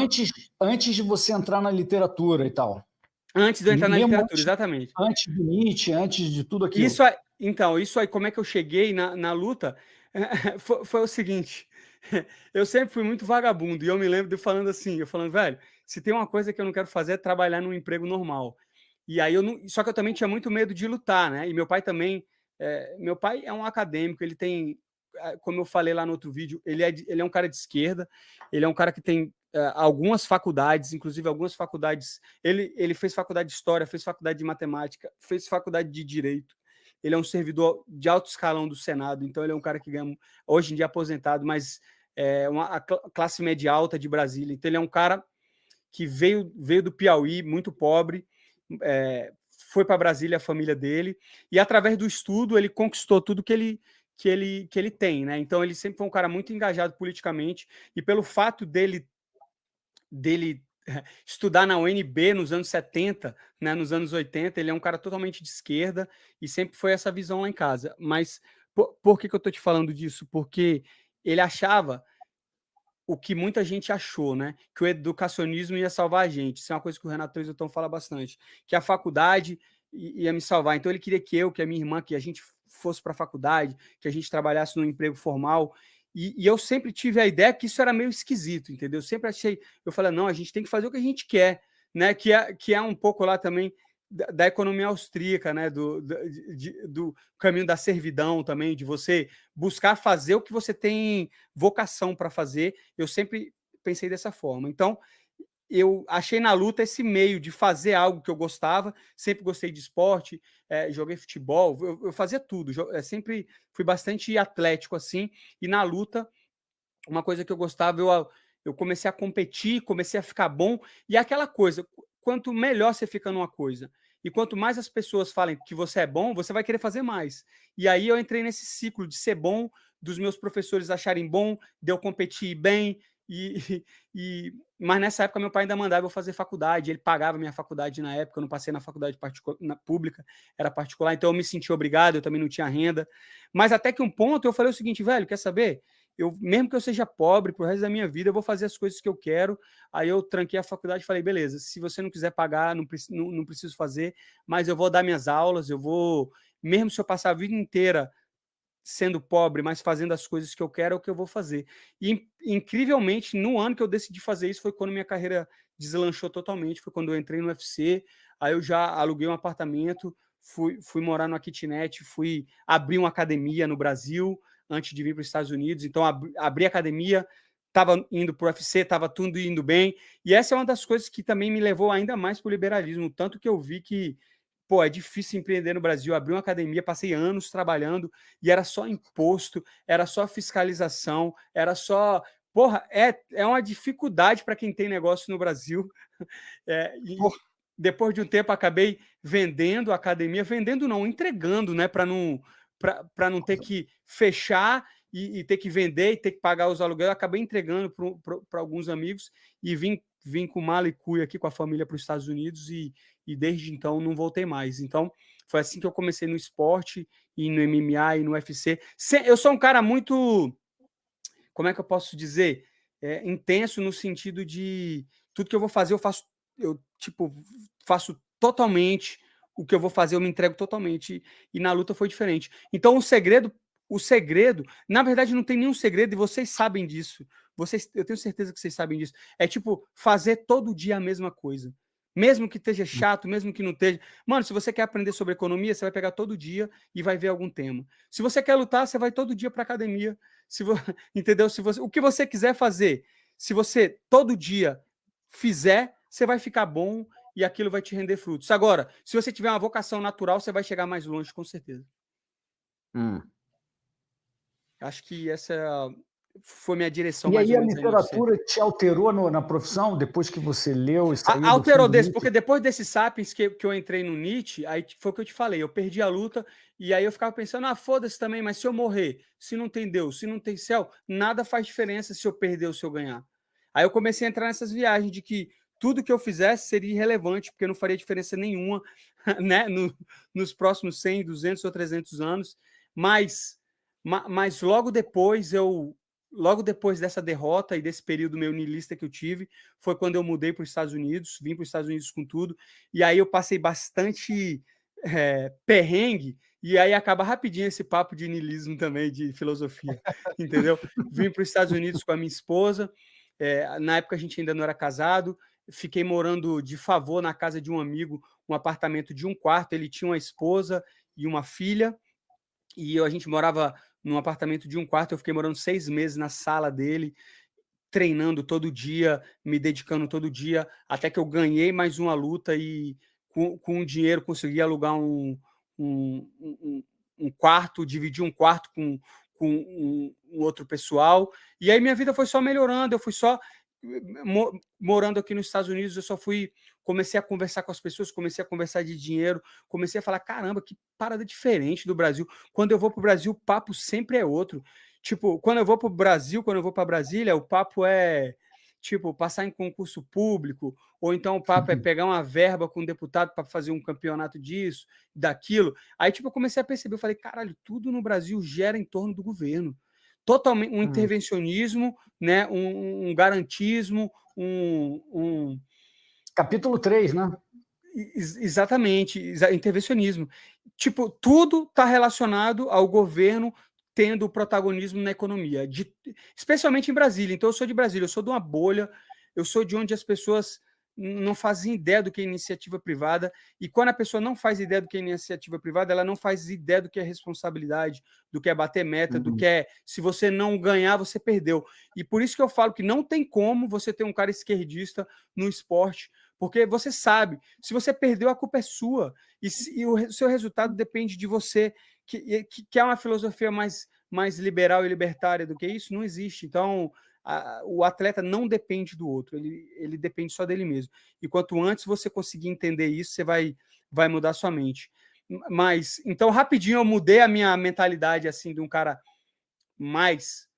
antes de você entrar na literatura e tal. Antes de eu entrar na literatura, exatamente. Antes do Nietzsche, antes de tudo aquilo. Isso aí, como é que eu cheguei na luta? Foi o seguinte, eu sempre fui muito vagabundo, e eu me lembro de falando assim, velho, se tem uma coisa que eu não quero fazer é trabalhar num emprego normal. E aí só que eu também tinha muito medo de lutar, né? E meu pai também, meu pai é um acadêmico, ele tem, como eu falei lá no outro vídeo, ele é um cara de esquerda, ele é um cara que tem algumas faculdades, inclusive algumas faculdades, ele fez faculdade de História, fez faculdade de Matemática, fez faculdade de Direito, ele é um servidor de alto escalão do Senado, então ele é um cara que ganha, hoje em dia aposentado, mas a classe média alta de Brasília, então ele é um cara que veio do Piauí, muito pobre, foi para Brasília a família dele, e através do estudo ele conquistou tudo que ele tem, né? Então ele sempre foi um cara muito engajado politicamente, e pelo fato dele estudar na UNB nos anos 70, né, nos anos 80, ele é um cara totalmente de esquerda e sempre foi essa visão lá em casa. Mas por que eu estou te falando disso? Porque ele achava o que muita gente achou, né? Que o educacionismo ia salvar a gente. Isso é uma coisa que o Renato Trevisan fala bastante, que a faculdade ia me salvar. Então ele queria que a minha irmã, que a gente fosse para a faculdade, que a gente trabalhasse num emprego formal. E eu sempre tive a ideia que isso era meio esquisito, entendeu? Eu sempre achei, eu falei, não, a gente tem que fazer o que a gente quer, né? Que é um pouco lá também da economia austríaca, né? Do caminho da servidão também, de você buscar fazer o que você tem vocação para fazer. Eu sempre pensei dessa forma. Então, eu achei na luta esse meio de fazer algo que eu gostava, sempre gostei de esporte, joguei futebol, eu fazia tudo, sempre fui bastante atlético assim, e na luta, uma coisa que eu gostava, eu comecei a competir, comecei a ficar bom, e aquela coisa, quanto melhor você fica numa coisa, e quanto mais as pessoas falem que você é bom, você vai querer fazer mais. E aí eu entrei nesse ciclo de ser bom, dos meus professores acharem bom, de eu competir bem, mas nessa época meu pai ainda mandava eu fazer faculdade, ele pagava minha faculdade na época, eu não passei na faculdade pública, era particular, então eu me senti obrigado, eu também não tinha renda, mas até que um ponto eu falei o seguinte, velho, quer saber? Mesmo que eu seja pobre pro resto da minha vida, eu vou fazer as coisas que eu quero. Aí eu tranquei a faculdade e falei, beleza, se você não quiser pagar, não preciso fazer, mas eu vou dar minhas aulas, mesmo se eu passar a vida inteira sendo pobre, mas fazendo as coisas que eu quero, é o que eu vou fazer. E, incrivelmente, no ano que eu decidi fazer isso, foi quando minha carreira deslanchou totalmente, foi quando eu entrei no UFC, aí eu já aluguei um apartamento, fui morar numa kitnet, fui abrir uma academia no Brasil, antes de vir para os Estados Unidos, então abri a academia, estava indo para o UFC, estava tudo indo bem, e essa é uma das coisas que também me levou ainda mais para o liberalismo, tanto que eu vi que é difícil empreender no Brasil, abri uma academia, passei anos trabalhando e era só imposto, era só fiscalização, era só... Porra, é uma dificuldade para quem tem negócio no Brasil. Depois de um tempo, acabei vendendo a academia, vendendo não, entregando, né, para não ter que fechar e ter que vender e ter que pagar os aluguéis. Eu acabei entregando para alguns amigos e vim com mala e cuia aqui com a família para os Estados Unidos e desde então não voltei mais. Então, foi assim que eu comecei no esporte e no MMA e no UFC. Eu sou um cara muito, como é que eu posso dizer? Intenso no sentido de tudo que eu vou fazer, eu faço totalmente o que eu vou fazer, eu me entrego totalmente. E na luta foi diferente. Então, o segredo o segredo, na verdade, não tem nenhum segredo e vocês sabem disso. Eu tenho certeza que vocês sabem disso. É tipo fazer todo dia a mesma coisa. Mesmo que esteja chato, mesmo que não esteja. Mano, se você quer aprender sobre economia, você vai pegar todo dia e vai ver algum tema. Se você quer lutar, você vai todo dia para academia. Entendeu? O que você quiser fazer, se você todo dia fizer, você vai ficar bom e aquilo vai te render frutos. Agora, se você tiver uma vocação natural, você vai chegar mais longe, com certeza. Acho que essa foi minha direção, E mais aí ou a menos, aí no UFC. literatura te alterou na profissão depois que você leu e saiu do Alterou fundo desse, Nietzsche? porque depois desse Sapiens que eu entrei no Nietzsche, aí foi o que eu te falei, eu perdi a luta, e aí eu ficava pensando, foda-se também, mas se eu morrer, se não tem Deus, se não tem céu, nada faz diferença se eu perder ou se eu ganhar. Aí eu comecei a entrar nessas viagens de que tudo que eu fizesse seria irrelevante, porque não faria diferença nenhuma, né, nos próximos 100, 200 ou 300 anos, mas logo depois dessa derrota e desse período meio niilista que eu tive, foi quando eu mudei para os Estados Unidos, vim para os Estados Unidos com tudo, e aí eu passei bastante perrengue, e aí acaba rapidinho esse papo de niilismo também, de filosofia, entendeu? Vim para os Estados Unidos com a minha esposa, na época a gente ainda não era casado, fiquei morando de favor na casa de um amigo, um apartamento de 1 quarto, ele tinha uma esposa e uma filha, e a gente morava num apartamento de 1 quarto, eu fiquei morando 6 meses na sala dele, treinando todo dia, me dedicando todo dia, até que eu ganhei mais uma luta e com o dinheiro consegui alugar um quarto, dividir um quarto com um outro pessoal, e aí minha vida foi só melhorando, eu fui só morando aqui nos Estados Unidos, eu só comecei a conversar com as pessoas, comecei a conversar de dinheiro, comecei a falar, caramba, que parada diferente do Brasil. Quando eu vou para o Brasil, o papo sempre é outro. Tipo, quando eu vou para o Brasil, quando eu vou para Brasília, o papo é, tipo, passar em concurso público, ou então o papo é pegar uma verba com um deputado para fazer um campeonato disso, daquilo. Aí, tipo, eu comecei a perceber, eu falei, caralho, tudo no Brasil gira em torno do governo. Totalmente um intervencionismo, né, um garantismo, Capítulo 3, né? Exatamente, intervencionismo. Tipo, tudo está relacionado ao governo tendo protagonismo na economia, especialmente em Brasília. Então, eu sou de Brasília, eu sou de uma bolha, eu sou de onde as pessoas não fazem ideia do que é iniciativa privada, e quando a pessoa não faz ideia do que é iniciativa privada, ela não faz ideia do que é responsabilidade, do que é bater meta, do que é, se você não ganhar, você perdeu. E por isso que eu falo que não tem como você ter um cara esquerdista no esporte, porque você sabe, se você perdeu, a culpa é sua, e o seu resultado depende de você, que é uma filosofia mais liberal e libertária do que isso, não existe. Então, o atleta não depende do outro, ele depende só dele mesmo. E quanto antes você conseguir entender isso, você vai mudar sua mente. Mas, então, rapidinho eu mudei a minha mentalidade, assim, de um cara mais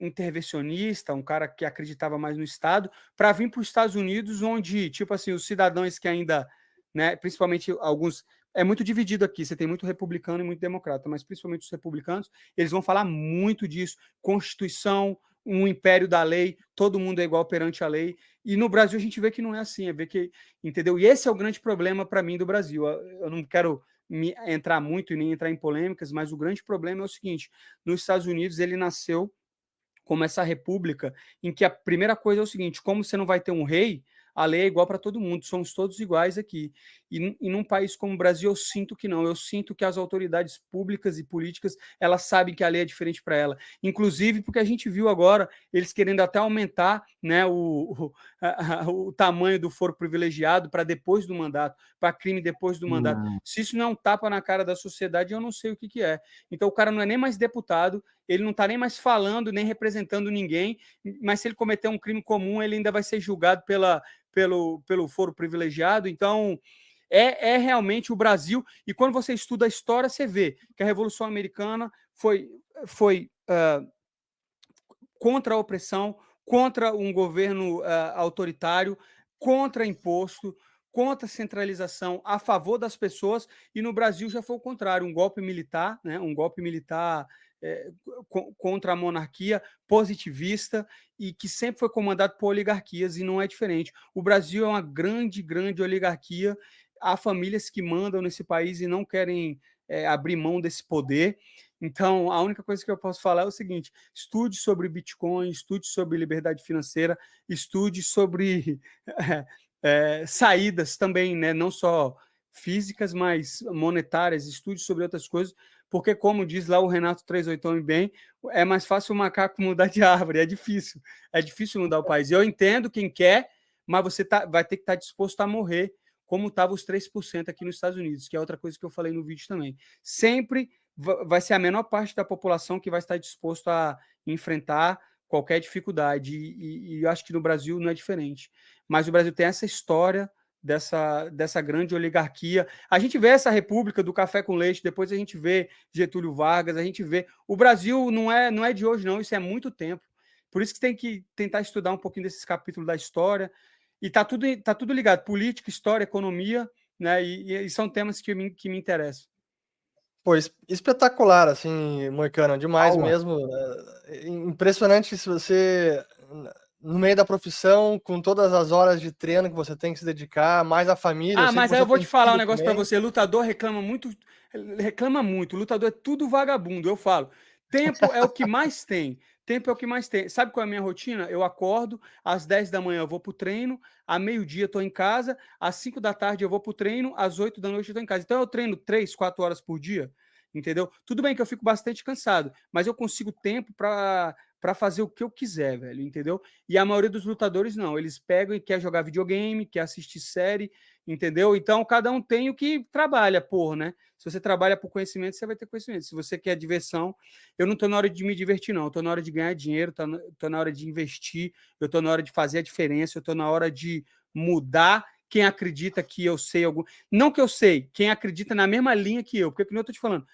intervencionista, um cara que acreditava mais no Estado, para vir para os Estados Unidos, onde, tipo assim, os cidadãos que ainda, né, principalmente alguns, é muito dividido aqui, você tem muito republicano e muito democrata, mas principalmente os republicanos, eles vão falar muito disso, Constituição, um império da lei, todo mundo é igual perante a lei, e no Brasil a gente vê que não é assim, entendeu? E esse é o grande problema para mim do Brasil. Eu não quero entrar muito e nem entrar em polêmicas, mas o grande problema é o seguinte, nos Estados Unidos ele nasceu como essa república, em que a primeira coisa é o seguinte, como você não vai ter um rei, a lei é igual para todo mundo, somos todos iguais aqui. E num país como o Brasil, eu sinto que não, eu sinto que as autoridades públicas e políticas, elas sabem que a lei é diferente para ela. Inclusive porque a gente viu agora, eles querendo até aumentar, né, o tamanho do foro privilegiado para depois do mandato, para crime depois do mandato. Se isso não é um tapa na cara da sociedade, eu não sei o que é. Então o cara não é nem mais deputado, ele não está nem mais falando, nem representando ninguém, mas se ele cometer um crime comum, ele ainda vai ser julgado pelo foro privilegiado. Então, é realmente o Brasil. E quando você estuda a história, você vê que a Revolução Americana foi contra a opressão, contra um governo autoritário, contra imposto, contra centralização, a favor das pessoas, e no Brasil já foi o contrário, um golpe militar, né, contra a monarquia, positivista, e que sempre foi comandado por oligarquias, e não é diferente. O Brasil é uma grande, grande oligarquia, há famílias que mandam nesse país e não querem abrir mão desse poder. Então, a única coisa que eu posso falar é o seguinte: estude sobre Bitcoin, estude sobre liberdade financeira, estude sobre saídas também, né? Não só físicas, mas monetárias, estude sobre outras coisas, porque, como diz lá o Renato 381 bem, é mais fácil o macaco mudar de árvore, é difícil mudar o país. Eu entendo quem quer, mas você vai ter que estar disposto a morrer, como estavam os 3% aqui nos Estados Unidos, que é outra coisa que eu falei no vídeo também. Sempre vai ser a menor parte da população que vai estar disposto a enfrentar qualquer dificuldade, e eu acho que no Brasil não é diferente. Mas o Brasil tem essa história dessa grande oligarquia. A gente vê essa república do café com leite, depois a gente vê Getúlio Vargas, a gente vê... O Brasil não é de hoje, não, isso é muito tempo. Por isso que tem que tentar estudar um pouquinho desses capítulos da história, e tá tudo ligado, política, história, economia, né? E são temas que me interessam. Pô, espetacular, assim, Moicano, demais Aula. mesmo. Impressionante se você, no meio da profissão, com todas as horas de treino que você tem que se dedicar, mais a família. Eu sei que Mas aí você eu vou tem te falar um filho negócio para também. você. Lutador reclama muito. Lutador é tudo vagabundo. Eu falo, tempo é o que mais tem. Tempo é o que mais tem. Sabe qual é a minha rotina? Eu acordo, às 10 da manhã eu vou pro treino, a meio-dia eu tô em casa, às 5 da tarde eu vou pro treino, às 8 da noite eu tô em casa. Então eu treino 3, 4 horas por dia, entendeu? Tudo bem que eu fico bastante cansado, mas eu consigo tempo para fazer o que eu quiser, velho, entendeu? E a maioria dos lutadores não, eles pegam e quer jogar videogame, quer assistir série, entendeu? Então cada um tem o que trabalha, porra, né? Se você trabalha por conhecimento, você vai ter conhecimento. Se você quer diversão, eu não tô na hora de me divertir, não. Eu tô na hora de ganhar dinheiro, tô na hora de investir, eu tô na hora de fazer a diferença, eu tô na hora de mudar quem acredita que eu sei algum. Não que eu sei, quem acredita na mesma linha que eu, porque como eu tô te falando,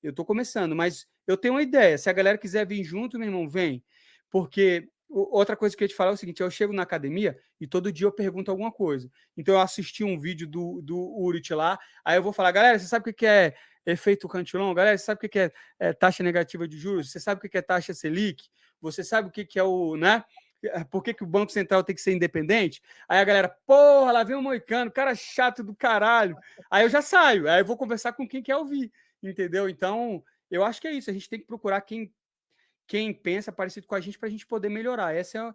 eu tô começando, mas eu tenho uma ideia. Se a galera quiser vir junto, meu irmão, vem. Porque outra coisa que eu ia te falar é o seguinte: eu chego na academia e todo dia eu pergunto alguma coisa. Então eu assisti um vídeo do Urit lá, aí eu vou falar: galera, você sabe o que é efeito Cantillon? Galera, você sabe o que é taxa negativa de juros? Você sabe o que é taxa Selic? Você sabe o que é o, né? Por que o Banco Central tem que ser independente? Aí a galera, porra, lá vem o Moicano, cara chato do caralho. Aí eu já saio, aí eu vou conversar com quem quer ouvir, entendeu? Então, eu acho que é isso, a gente tem que procurar quem pensa parecido com a gente para a gente poder melhorar. Essa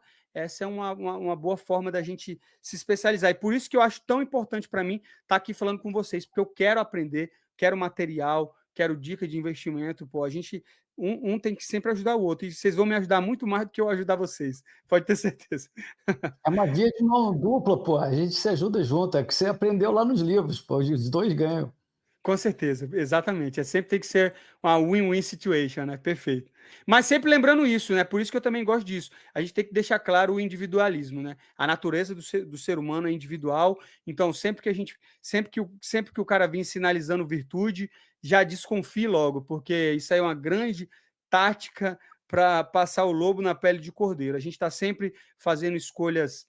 é uma boa forma da gente se especializar. E por isso que eu acho tão importante para mim estar aqui falando com vocês, porque eu quero aprender, quero material, quero dica de investimento. Pô, a gente um tem que sempre ajudar o outro. E vocês vão me ajudar muito mais do que eu ajudar vocês. Pode ter certeza. É uma via de mão dupla, pô. A gente se ajuda junto. É o que você aprendeu lá nos livros, pô. Os dois ganham. Com certeza, exatamente. Sempre tem que ser uma win-win situation, né? Perfeito. Mas sempre lembrando isso, né? Por isso que eu também gosto disso. A gente tem que deixar claro o individualismo, né? A natureza do ser humano é individual. Então, sempre que o cara vir sinalizando virtude, já desconfie logo, porque isso aí é uma grande tática para passar o lobo na pele de cordeiro. A gente está sempre fazendo escolhas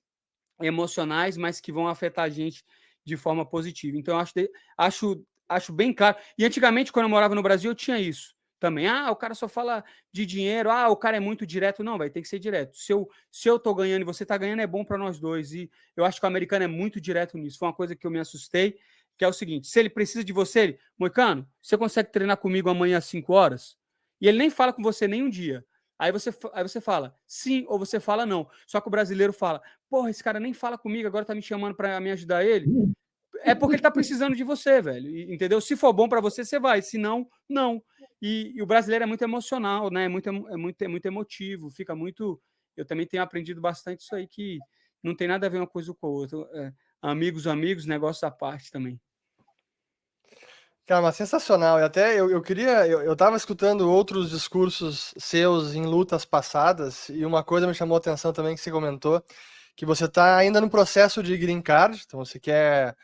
emocionais, mas que vão afetar a gente de forma positiva. Então, eu acho bem claro. E antigamente, quando eu morava no Brasil, eu tinha isso também. O cara só fala de dinheiro. O cara é muito direto. Não, vai ter que ser direto. Se eu tô ganhando e você tá ganhando, é bom para nós dois. E eu acho que o americano é muito direto nisso. Foi uma coisa que eu me assustei, que é o seguinte: se ele precisa de você, ele, Moicano, você consegue treinar comigo amanhã às 5 horas? E ele nem fala com você nem um dia. Aí você fala sim ou você fala não. Só que o brasileiro fala: porra, esse cara nem fala comigo, agora tá me chamando para me ajudar ele. É porque ele tá precisando de você, velho. Entendeu? Se for bom para você, você vai. Se não, não. E o brasileiro é muito emocional, né? É muito emotivo. Fica muito. Eu também tenho aprendido bastante isso aí, que não tem nada a ver uma coisa com a outra. Amigos, negócios à parte também. Cara, mas sensacional. E até eu queria. Eu tava escutando outros discursos seus em lutas passadas, e uma coisa me chamou a atenção também que você comentou, que você tá ainda no processo de green card, então você quer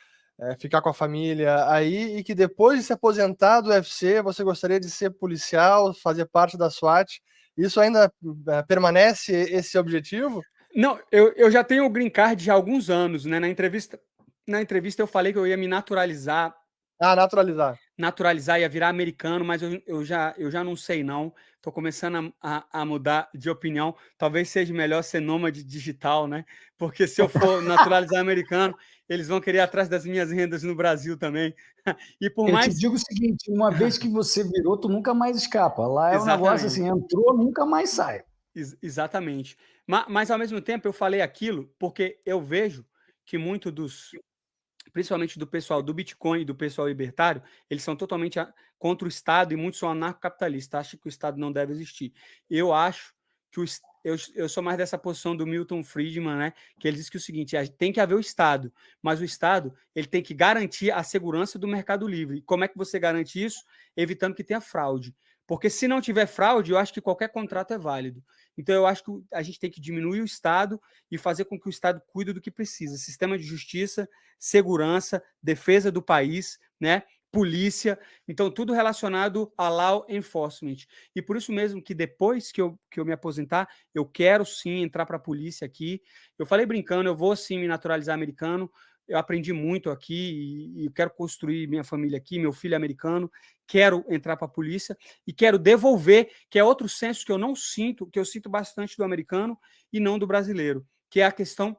ficar com a família aí, e que depois de se aposentar do UFC, você gostaria de ser policial, fazer parte da SWAT. Isso ainda permanece esse objetivo? Não, eu já tenho o green card há alguns anos, né? Na entrevista eu falei que eu ia me naturalizar. Naturalizar. naturalizar, ia virar americano, mas eu já não sei não. Estou começando a mudar de opinião. Talvez seja melhor ser nômade digital, né? Porque se eu for naturalizar americano, eles vão querer ir atrás das minhas rendas no Brasil também. E por Eu te mais... digo o seguinte, uma vez que você virou, tu nunca mais escapa. Lá é um negócio assim, entrou, nunca mais sai. Exatamente. Mas, ao mesmo tempo, eu falei aquilo porque eu vejo que muito principalmente do pessoal do Bitcoin e do pessoal libertário, eles são totalmente contra o Estado e muitos são anarcocapitalistas, acham que o Estado não deve existir. Eu acho que eu sou mais dessa posição do Milton Friedman, né, que ele diz que o seguinte, tem que haver o Estado, mas o Estado ele tem que garantir a segurança do mercado livre. E como é que você garante isso? Evitando que tenha fraude. Porque se não tiver fraude, eu acho que qualquer contrato é válido. Então, eu acho que a gente tem que diminuir o Estado e fazer com que o Estado cuide do que precisa. Sistema de justiça, segurança, defesa do país, né? Polícia. Então, tudo relacionado a law enforcement. E por isso mesmo que depois que eu me aposentar, eu quero sim entrar para a polícia aqui. Eu falei brincando, eu vou sim me naturalizar americano. Eu aprendi muito aqui e quero construir minha família aqui, meu filho é americano, quero entrar para a polícia e quero devolver, que é outro senso que eu não sinto, que eu sinto bastante do americano e não do brasileiro, que é a questão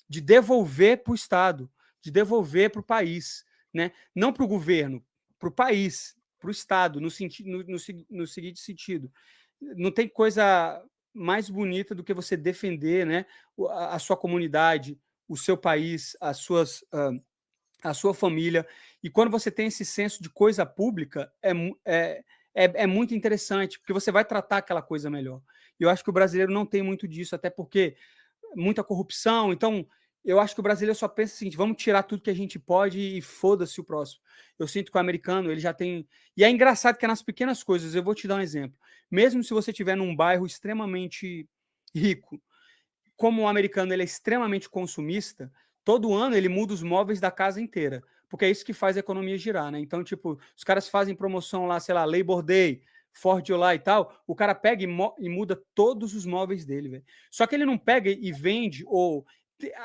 de devolver para o Estado, de devolver para o país, né? Não para o governo, para o país, para o Estado, no seguinte sentido. Não tem coisa mais bonita do que você defender, né, a sua comunidade, o seu país, a sua família. E quando você tem esse senso de coisa pública, é muito interessante, porque você vai tratar aquela coisa melhor. E eu acho que o brasileiro não tem muito disso, até porque muita corrupção. Então, eu acho que o brasileiro só pensa o seguinte, vamos tirar tudo que a gente pode e foda-se o próximo. Eu sinto que o americano, ele já tem... E é engraçado que é nas pequenas coisas. Eu vou te dar um exemplo. Mesmo se você estiver num bairro extremamente rico, como o americano ele é extremamente consumista, todo ano ele muda os móveis da casa inteira, porque é isso que faz a economia girar, né? Então, tipo, os caras fazem promoção lá, sei lá, Labor Day, 4th of July e tal, o cara pega e muda todos os móveis dele, velho. Só que ele não pega e vende, ou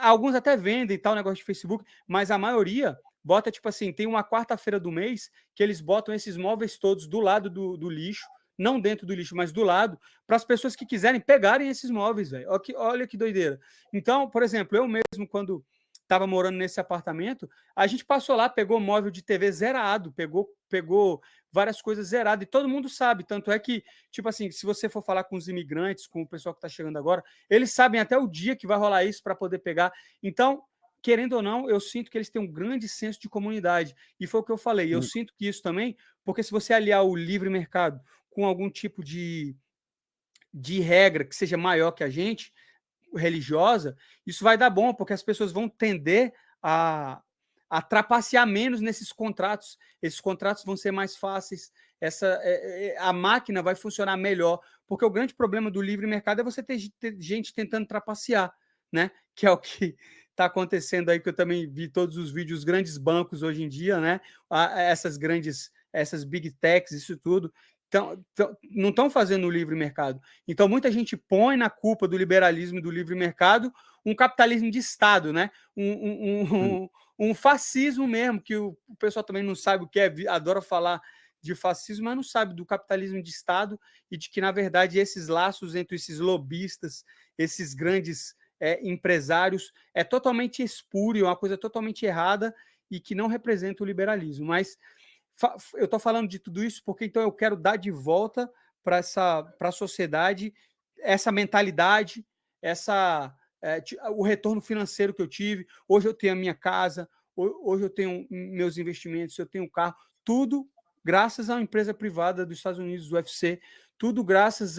alguns até vendem e tal, negócio de Facebook, mas a maioria bota, tipo assim, tem uma quarta-feira do mês que eles botam esses móveis todos do lado do lixo, não dentro do lixo, mas do lado, para as pessoas que quiserem pegarem esses móveis, velho. Olha que doideira. Então, por exemplo, eu mesmo, quando estava morando nesse apartamento, a gente passou lá, pegou móvel de TV zerado, pegou várias coisas zeradas, e todo mundo sabe, tanto é que, tipo assim, se você for falar com os imigrantes, com o pessoal que está chegando agora, eles sabem até o dia que vai rolar isso para poder pegar. Então, querendo ou não, eu sinto que eles têm um grande senso de comunidade, e foi o que eu falei, eu sinto que isso também, porque se você aliar o livre mercado com algum tipo de regra que seja maior que a gente, religiosa, isso vai dar bom, porque as pessoas vão tender a trapacear menos nesses contratos. Esses contratos vão ser mais fáceis, a máquina vai funcionar melhor, porque o grande problema do livre mercado é você ter gente tentando trapacear, né? Que é o que está acontecendo aí, que eu também vi todos os vídeos, os grandes bancos hoje em dia, né? Essas big techs, isso tudo, não estão fazendo o livre mercado. Então, muita gente põe na culpa do liberalismo e do livre mercado um capitalismo de Estado, né? Um fascismo mesmo, que o pessoal também não sabe o que é, adora falar de fascismo, mas não sabe do capitalismo de Estado e de que, na verdade, esses laços entre esses lobistas, esses grandes empresários, é totalmente espúrio, é uma coisa totalmente errada e que não representa o liberalismo. Mas eu estou falando de tudo isso porque então eu quero dar de volta para a sociedade essa mentalidade, o retorno financeiro que eu tive. Hoje eu tenho a minha casa, hoje eu tenho meus investimentos, eu tenho um carro, tudo graças à empresa privada dos Estados Unidos, do UFC, tudo graças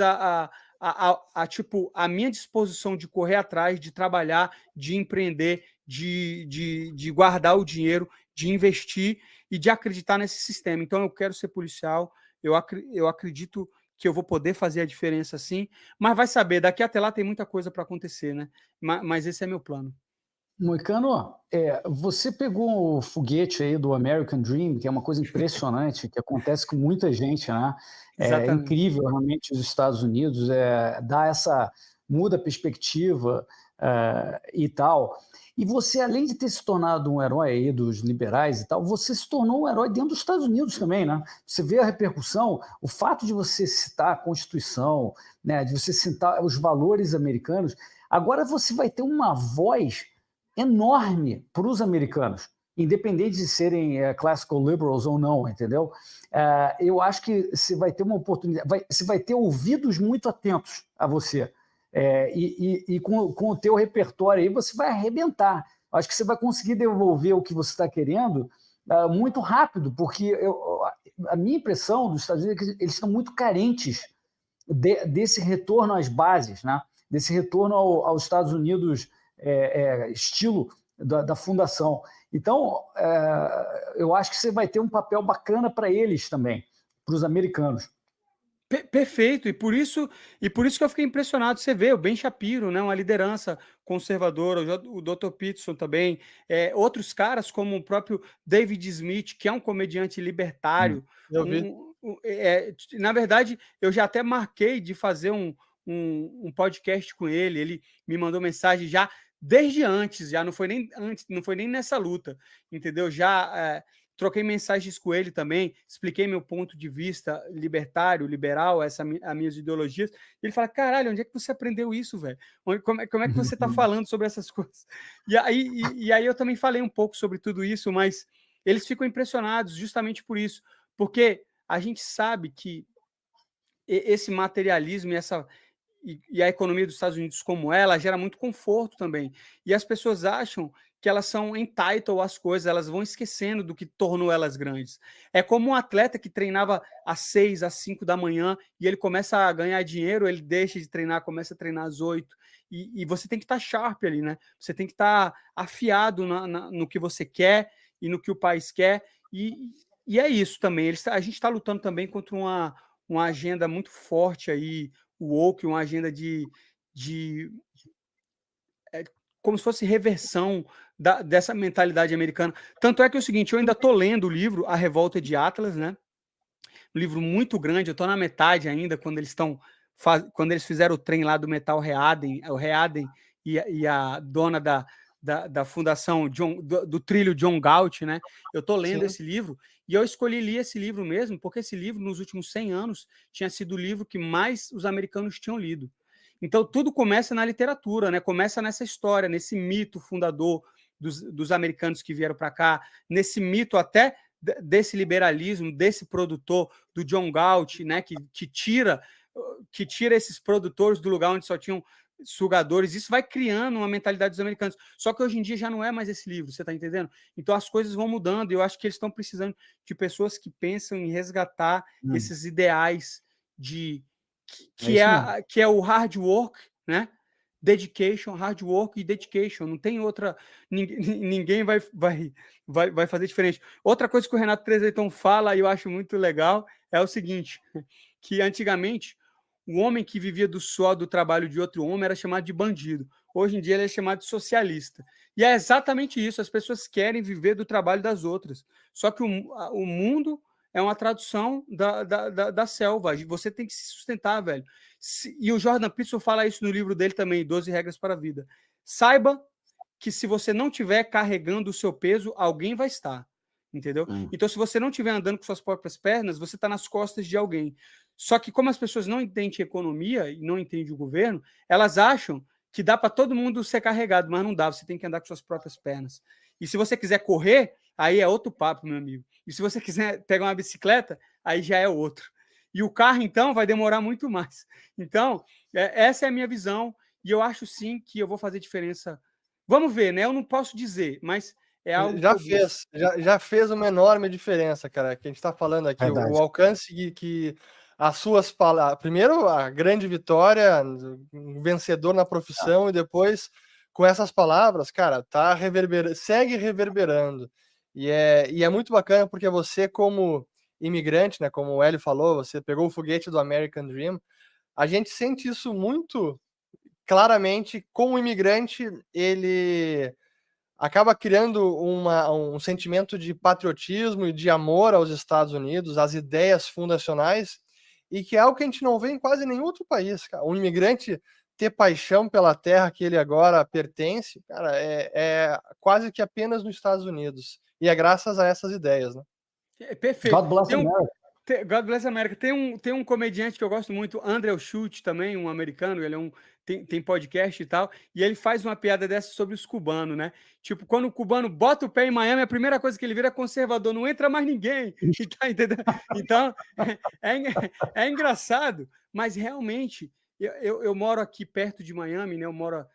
tipo, a minha disposição de correr atrás, de trabalhar, de empreender, de guardar o dinheiro, de investir e de acreditar nesse sistema. Então, eu quero ser policial, eu acredito que eu vou poder fazer a diferença sim, mas vai saber, daqui até lá tem muita coisa para acontecer, né? Mas esse é meu plano. Moicano, você pegou o foguete aí do American Dream, que é uma coisa impressionante, que acontece com muita gente, né? É incrível, realmente, os Estados Unidos, muda a perspectiva e tal. E você, além de ter se tornado um herói aí dos liberais e tal, você se tornou um herói dentro dos Estados Unidos também, né? Você vê a repercussão, o fato de você citar a Constituição, né, de você citar os valores americanos, agora você vai ter uma voz enorme para os americanos, independente de serem classical liberals ou não, entendeu? Eu acho que você vai ter uma oportunidade, você vai ter ouvidos muito atentos a você. E com o teu repertório aí você vai arrebentar. Acho que você vai conseguir devolver o que você está querendo muito rápido, porque a minha impressão dos Estados Unidos é que eles estão muito carentes desse retorno às bases, né? Desse retorno aos Estados Unidos estilo da fundação. Então, eu acho que você vai ter um papel bacana para eles também, para os americanos. Perfeito, e por isso que eu fiquei impressionado. Você vê o Ben Shapiro, né, uma liderança conservadora, o Dr. Peterson também, outros caras como o próprio David Smith, que é um comediante libertário. Eu vi. Na verdade, eu já até marquei de fazer um podcast com ele. Ele me mandou mensagem já desde antes, já não foi nem antes, não foi nem nessa luta, entendeu? Já troquei mensagens com ele também, expliquei meu ponto de vista libertário, liberal, as minhas ideologias. E ele fala: caralho, onde é que você aprendeu isso, velho? Como é que você está falando sobre essas coisas? E aí eu também falei um pouco sobre tudo isso, mas eles ficam impressionados justamente por isso, porque a gente sabe que esse materialismo e a economia dos Estados Unidos como ela gera muito conforto também. E as pessoas acham que elas são entitled às coisas, elas vão esquecendo do que tornou elas grandes. É como um atleta que treinava às 6, às 5 da manhã e ele começa a ganhar dinheiro, ele deixa de treinar, começa a treinar às 8. E você tem que estar sharp ali, né? Você tem que estar afiado no que você quer e no que o país quer. E é isso também. A gente está lutando também contra uma agenda muito forte aí, o woke, uma agenda como se fosse reversão dessa mentalidade americana. Tanto é que é o seguinte, eu ainda estou lendo o livro A Revolta de Atlas, né? Um livro muito grande, eu estou na metade ainda, quando eles fizeram o trem lá do Metal Readen, o Readen e a dona da fundação do trilho John Galt, né? Eu estou lendo esse livro e eu escolhi ler esse livro mesmo, porque esse livro, nos últimos 100 anos, tinha sido o livro que mais os americanos tinham lido. Então, tudo começa na literatura, né? Começa nessa história, nesse mito fundador dos americanos que vieram para cá, nesse mito até desse liberalismo, desse produtor, do John Galt, né? Que tira esses produtores do lugar onde só tinham sugadores. Isso vai criando uma mentalidade dos americanos. Só que hoje em dia já não é mais esse livro, você está entendendo? Então as coisas vão mudando e eu acho que eles estão precisando de pessoas que pensam em resgatar esses ideais que é o hard work, né? Dedication, hard work e dedication. Não tem outra. Ninguém vai fazer diferente. Outra coisa que o Renato Trezeitão fala e eu acho muito legal é o seguinte: que antigamente o homem que vivia do suor do trabalho de outro homem era chamado de bandido. Hoje em dia ele é chamado de socialista. E é exatamente isso. As pessoas querem viver do trabalho das outras. Só que o mundo é uma tradução da selva. Você tem que se sustentar, velho. E o Jordan Peterson fala isso no livro dele também, 12 Regras para a Vida. Saiba que se você não estiver carregando o seu peso, alguém vai estar. Entendeu? Então, se você não estiver andando com suas próprias pernas, você está nas costas de alguém. Só que como as pessoas não entendem economia e não entendem o governo, elas acham que dá para todo mundo ser carregado, mas não dá, você tem que andar com suas próprias pernas. E se você quiser correr, aí é outro papo, meu amigo. E se você quiser pegar uma bicicleta, aí já é outro. E o carro, então, vai demorar muito mais. Então, essa é a minha visão, e eu acho sim que eu vou fazer diferença. Vamos ver, né? Eu não posso dizer, mas é algo já fez uma enorme diferença, cara, que a gente está falando aqui, o alcance que as suas palavras, primeiro a grande vitória, um vencedor na profissão, e depois com essas palavras, cara, segue reverberando, e é muito bacana porque você, como imigrante, né, como o Hélio falou, você pegou o foguete do American Dream, a gente sente isso muito claramente. Com o imigrante, ele acaba criando um sentimento de patriotismo e de amor aos Estados Unidos, às ideias fundacionais, e que é algo que a gente não vê em quase nenhum outro país, cara. Um imigrante ter paixão pela terra que ele agora pertence, cara, é quase que apenas nos Estados Unidos. E é graças a essas ideias, né? É perfeito. God bless America. God bless America. Tem um comediante que eu gosto muito, Andrew Schultz, também, um americano, ele tem podcast e tal, e ele faz uma piada dessa sobre os cubanos, né? Tipo, quando o cubano bota o pé em Miami, a primeira coisa que ele vira é conservador, não entra mais ninguém. Tá, entendeu? Então, é engraçado, mas realmente, eu moro aqui perto de Miami, né? Eu moro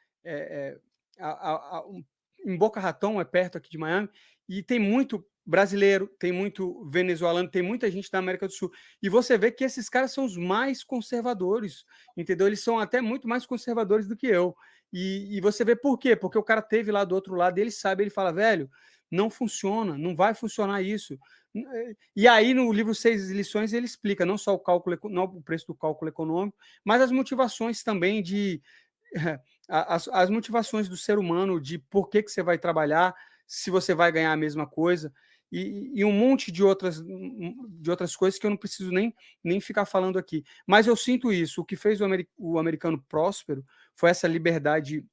em Boca Raton, é perto aqui de Miami, e tem muito brasileiro, tem muito venezuelano, tem muita gente da América do Sul. E você vê que esses caras são os mais conservadores, entendeu? Eles são até muito mais conservadores do que eu. E você vê por quê? Porque o cara teve lá do outro lado, ele sabe, ele fala, velho, não funciona, não vai funcionar isso. E aí, no livro 6 lições, ele explica não só o preço do cálculo econômico, mas as motivações também as motivações do ser humano de por que você vai trabalhar, se você vai ganhar a mesma coisa, e um monte de outras coisas que eu não preciso nem ficar falando aqui. Mas eu sinto isso, o que fez o americano próspero foi essa liberdade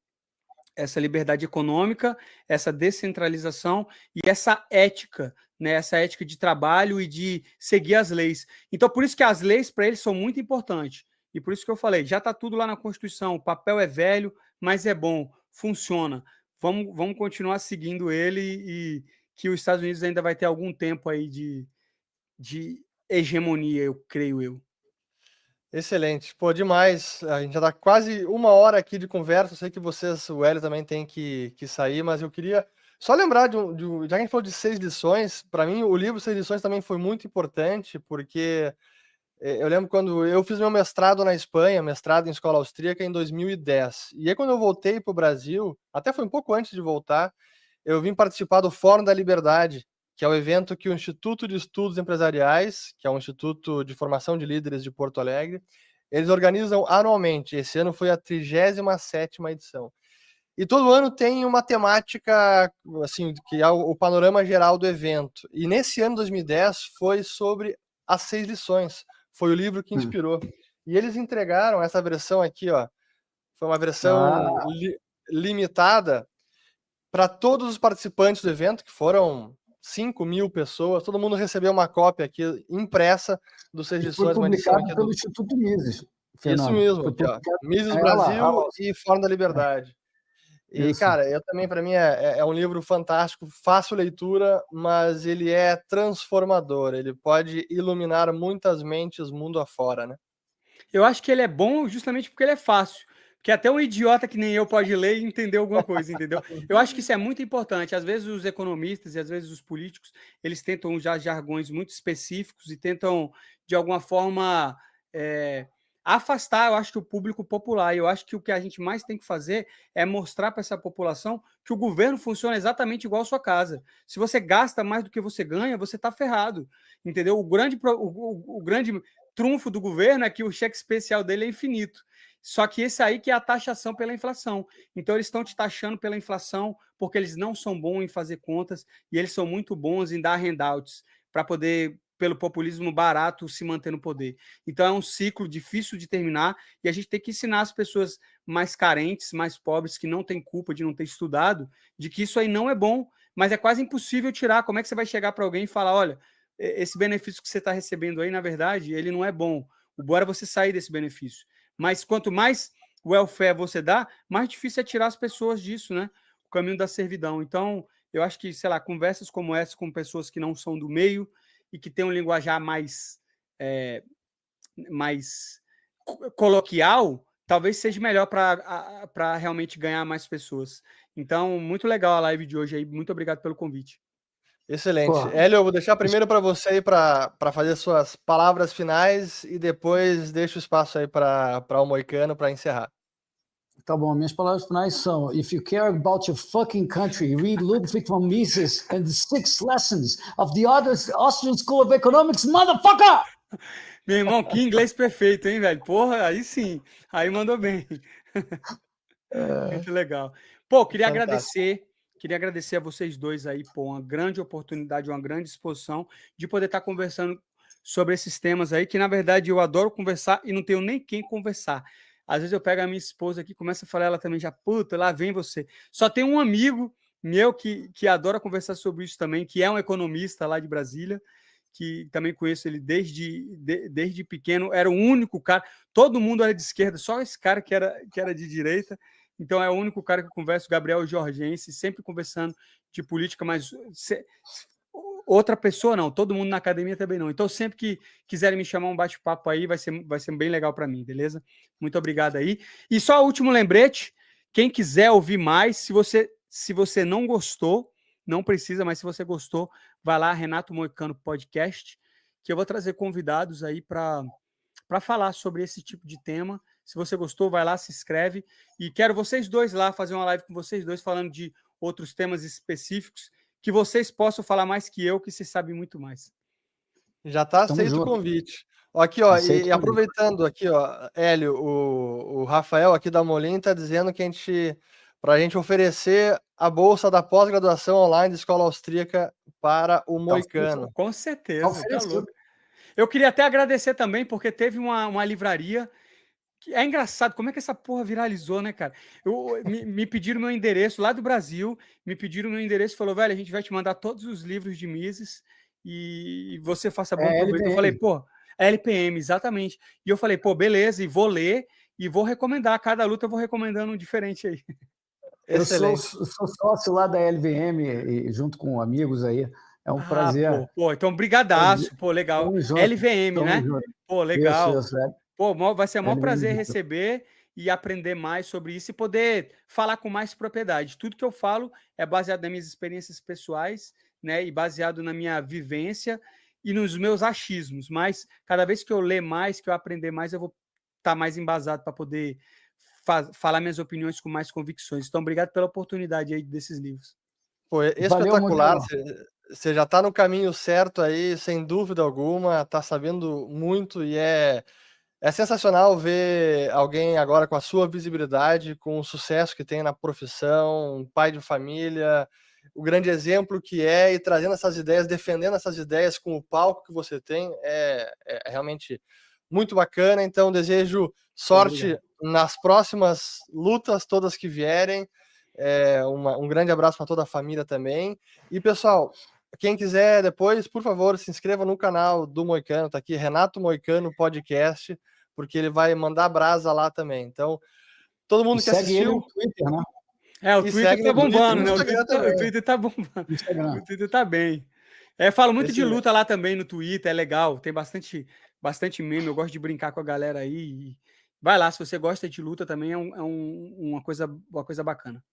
econômica, essa descentralização e essa ética, né? Essa ética de trabalho e de seguir as leis. Então, por isso que as leis para eles são muito importantes. E por isso que eu falei, já está tudo lá na Constituição, o papel é velho, mas é bom, funciona. Vamos continuar seguindo ele e que os Estados Unidos ainda vai ter algum tempo aí de hegemonia, eu creio eu. Excelente. Pô, demais. A gente já tá quase 1 hora aqui de conversa. Eu sei que vocês, o Hélio também tem que sair, mas eu queria só lembrar já que a gente falou de 6 lições, para mim o livro 6 lições também foi muito importante, porque eu lembro quando eu fiz meu mestrado na Espanha, mestrado em escola austríaca em 2010. E aí quando eu voltei para o Brasil, até foi um pouco antes de voltar, eu vim participar do Fórum da Liberdade, que é o evento que o Instituto de Estudos Empresariais, que é um instituto de formação de líderes de Porto Alegre, eles organizam anualmente. Esse ano foi a 37ª edição. E todo ano tem uma temática, assim, que é o panorama geral do evento. E nesse ano, 2010, foi sobre as 6 lições. Foi o livro que inspirou. E eles entregaram essa versão aqui, ó. Foi uma versão limitada para todos os participantes do evento, que foram 5.000 pessoas. Todo mundo recebeu uma cópia aqui impressa dos 6 lições. Foi publicado pelo Instituto Mises. Isso mesmo, aqui, ó. Mises Brasil e Fórum da Liberdade. E, cara, para mim, é um livro fantástico, fácil leitura, mas ele é transformador. Ele pode iluminar muitas mentes mundo afora, né? Eu acho que ele é bom justamente porque ele é fácil. Porque até um idiota que nem eu pode ler e entender alguma coisa, entendeu? Eu acho que isso é muito importante. Às vezes os economistas e às vezes os políticos, eles tentam usar jargões muito específicos e tentam, de alguma forma, afastar, eu acho, que o público popular. Eu acho que o que a gente mais tem que fazer é mostrar para essa população que o governo funciona exatamente igual a sua casa. Se você gasta mais do que você ganha, você está ferrado, entendeu? O grande trunfo do governo é que o cheque especial dele é infinito. Só que esse aí que é a taxação pela inflação. Então eles estão te taxando pela inflação porque eles não são bons em fazer contas e eles são muito bons em dar handouts para poder, pelo populismo barato, se manter no poder. Então é um ciclo difícil de terminar e a gente tem que ensinar as pessoas mais carentes, mais pobres, que não têm culpa de não ter estudado, de que isso aí não é bom, mas é quase impossível tirar. Como é que você vai chegar para alguém e falar, olha, esse benefício que você está recebendo aí, na verdade, ele não é bom. O bom era você sair desse benefício. Mas quanto mais welfare você dá, mais difícil é tirar as pessoas disso, né? O caminho da servidão. Então, eu acho que, sei lá, conversas como essa com pessoas que não são do meio e que têm um linguajar mais coloquial, talvez seja melhor para realmente ganhar mais pessoas. Então, muito legal a live de hoje aí. Muito obrigado pelo convite. Excelente. Hélio, eu vou deixar primeiro para você aí para fazer suas palavras finais e depois deixo o espaço aí para o Moicano para encerrar. Tá bom, minhas palavras finais são: if you care about your fucking country, read Ludwig von Mises and the 6 lessons of the Austrian School of Economics, motherfucker! Meu irmão, que inglês perfeito, hein, velho? Porra, aí sim. Aí mandou bem. Muito legal. Pô, queria agradecer a vocês dois aí, pô, uma grande oportunidade, uma grande exposição de poder estar conversando sobre esses temas aí, que na verdade eu adoro conversar e não tenho nem quem conversar. Às vezes eu pego a minha esposa aqui, começo a falar, ela também já, puta, lá vem você. Só tem um amigo meu que adora conversar sobre isso também, que é um economista lá de Brasília, que também conheço ele desde pequeno, era o único cara, todo mundo era de esquerda, só esse cara que era de direita, então é o único cara que eu converso, Gabriel Jorgense, sempre conversando de política, mas outra pessoa não, todo mundo na academia também não. Então, sempre que quiserem me chamar um bate-papo aí, vai ser bem legal para mim, beleza? Muito obrigado aí. E só o último lembrete, quem quiser ouvir mais, se você não gostou, não precisa, mas se você gostou, vai lá, Renato Moicano Podcast, que eu vou trazer convidados aí para falar sobre esse tipo de tema. Se você gostou, vai lá, se inscreve. E quero vocês dois lá, fazer uma live com vocês dois, falando de outros temas específicos, que vocês possam falar mais que eu, que vocês sabem muito mais. Já está Tamo aceito o junto. convite. Ó, aqui, ó, Aceito e o convite. aproveitando aqui, ó, Hélio, o Rafael aqui da Molin está dizendo que para a gente oferecer a bolsa da pós-graduação online da Escola Austríaca para o Moicano. Com certeza, tá Oferecido. louco. Eu queria até agradecer também, porque teve uma livraria. É engraçado como é que essa porra viralizou, né, cara? Me pediram meu endereço lá do Brasil, me pediram meu endereço e falou, velho, a gente vai te mandar todos os livros de Mises e você faça bom proveito. Eu falei, pô, é LPM, exatamente. E eu falei, pô, beleza, e vou ler e vou recomendar. Cada luta eu vou recomendando um diferente aí. Eu sou Excelente. sócio lá da LVM, e junto com amigos aí. É um prazer. Pô, então brigadaço, pô, legal. Tamo junto, LVM, tamo né? junto. Pô, legal. Isso, é. Pô, vai ser um maior LVM prazer junto. receber e aprender mais sobre isso e poder falar com mais propriedade. Tudo que eu falo é baseado nas minhas experiências pessoais, né? E baseado na minha vivência e nos meus achismos. Mas cada vez que eu ler mais, que eu aprender mais, eu vou estar mais embasado para poder falar minhas opiniões com mais convicções. Então, obrigado pela oportunidade aí desses livros. Pô, espetacular. Você já está no caminho certo aí, sem dúvida alguma, está sabendo muito e é sensacional ver alguém agora com a sua visibilidade, com o sucesso que tem na profissão, um pai de família, o grande exemplo que é, e trazendo essas ideias, defendendo essas ideias com o palco que você tem, é realmente muito bacana. Então, desejo sorte nas próximas lutas, todas que vierem. Um grande abraço para toda a família também. E, pessoal, quem quiser depois, por favor, se inscreva no canal do Moicano, tá aqui, Renato Moicano Podcast, porque ele vai mandar brasa lá também. Então, todo mundo que assistiu... Segue ele no Twitter, né? O Twitter tá bombando, né? O Twitter tá bombando. Instagram. O Twitter tá bem. Falo muito de luta lá também no Twitter, é legal. Tem bastante meme, eu gosto de brincar com a galera aí. Vai lá, se você gosta de luta também, é uma coisa bacana.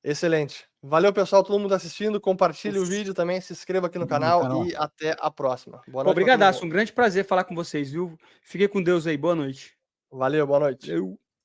Excelente. Valeu, pessoal, todo mundo assistindo. Compartilhe o vídeo também, se inscreva aqui no canal e até a próxima. Boa noite. Obrigadaço, um grande prazer falar com vocês, viu? Fiquem com Deus aí, boa noite. Valeu, boa noite. Eu...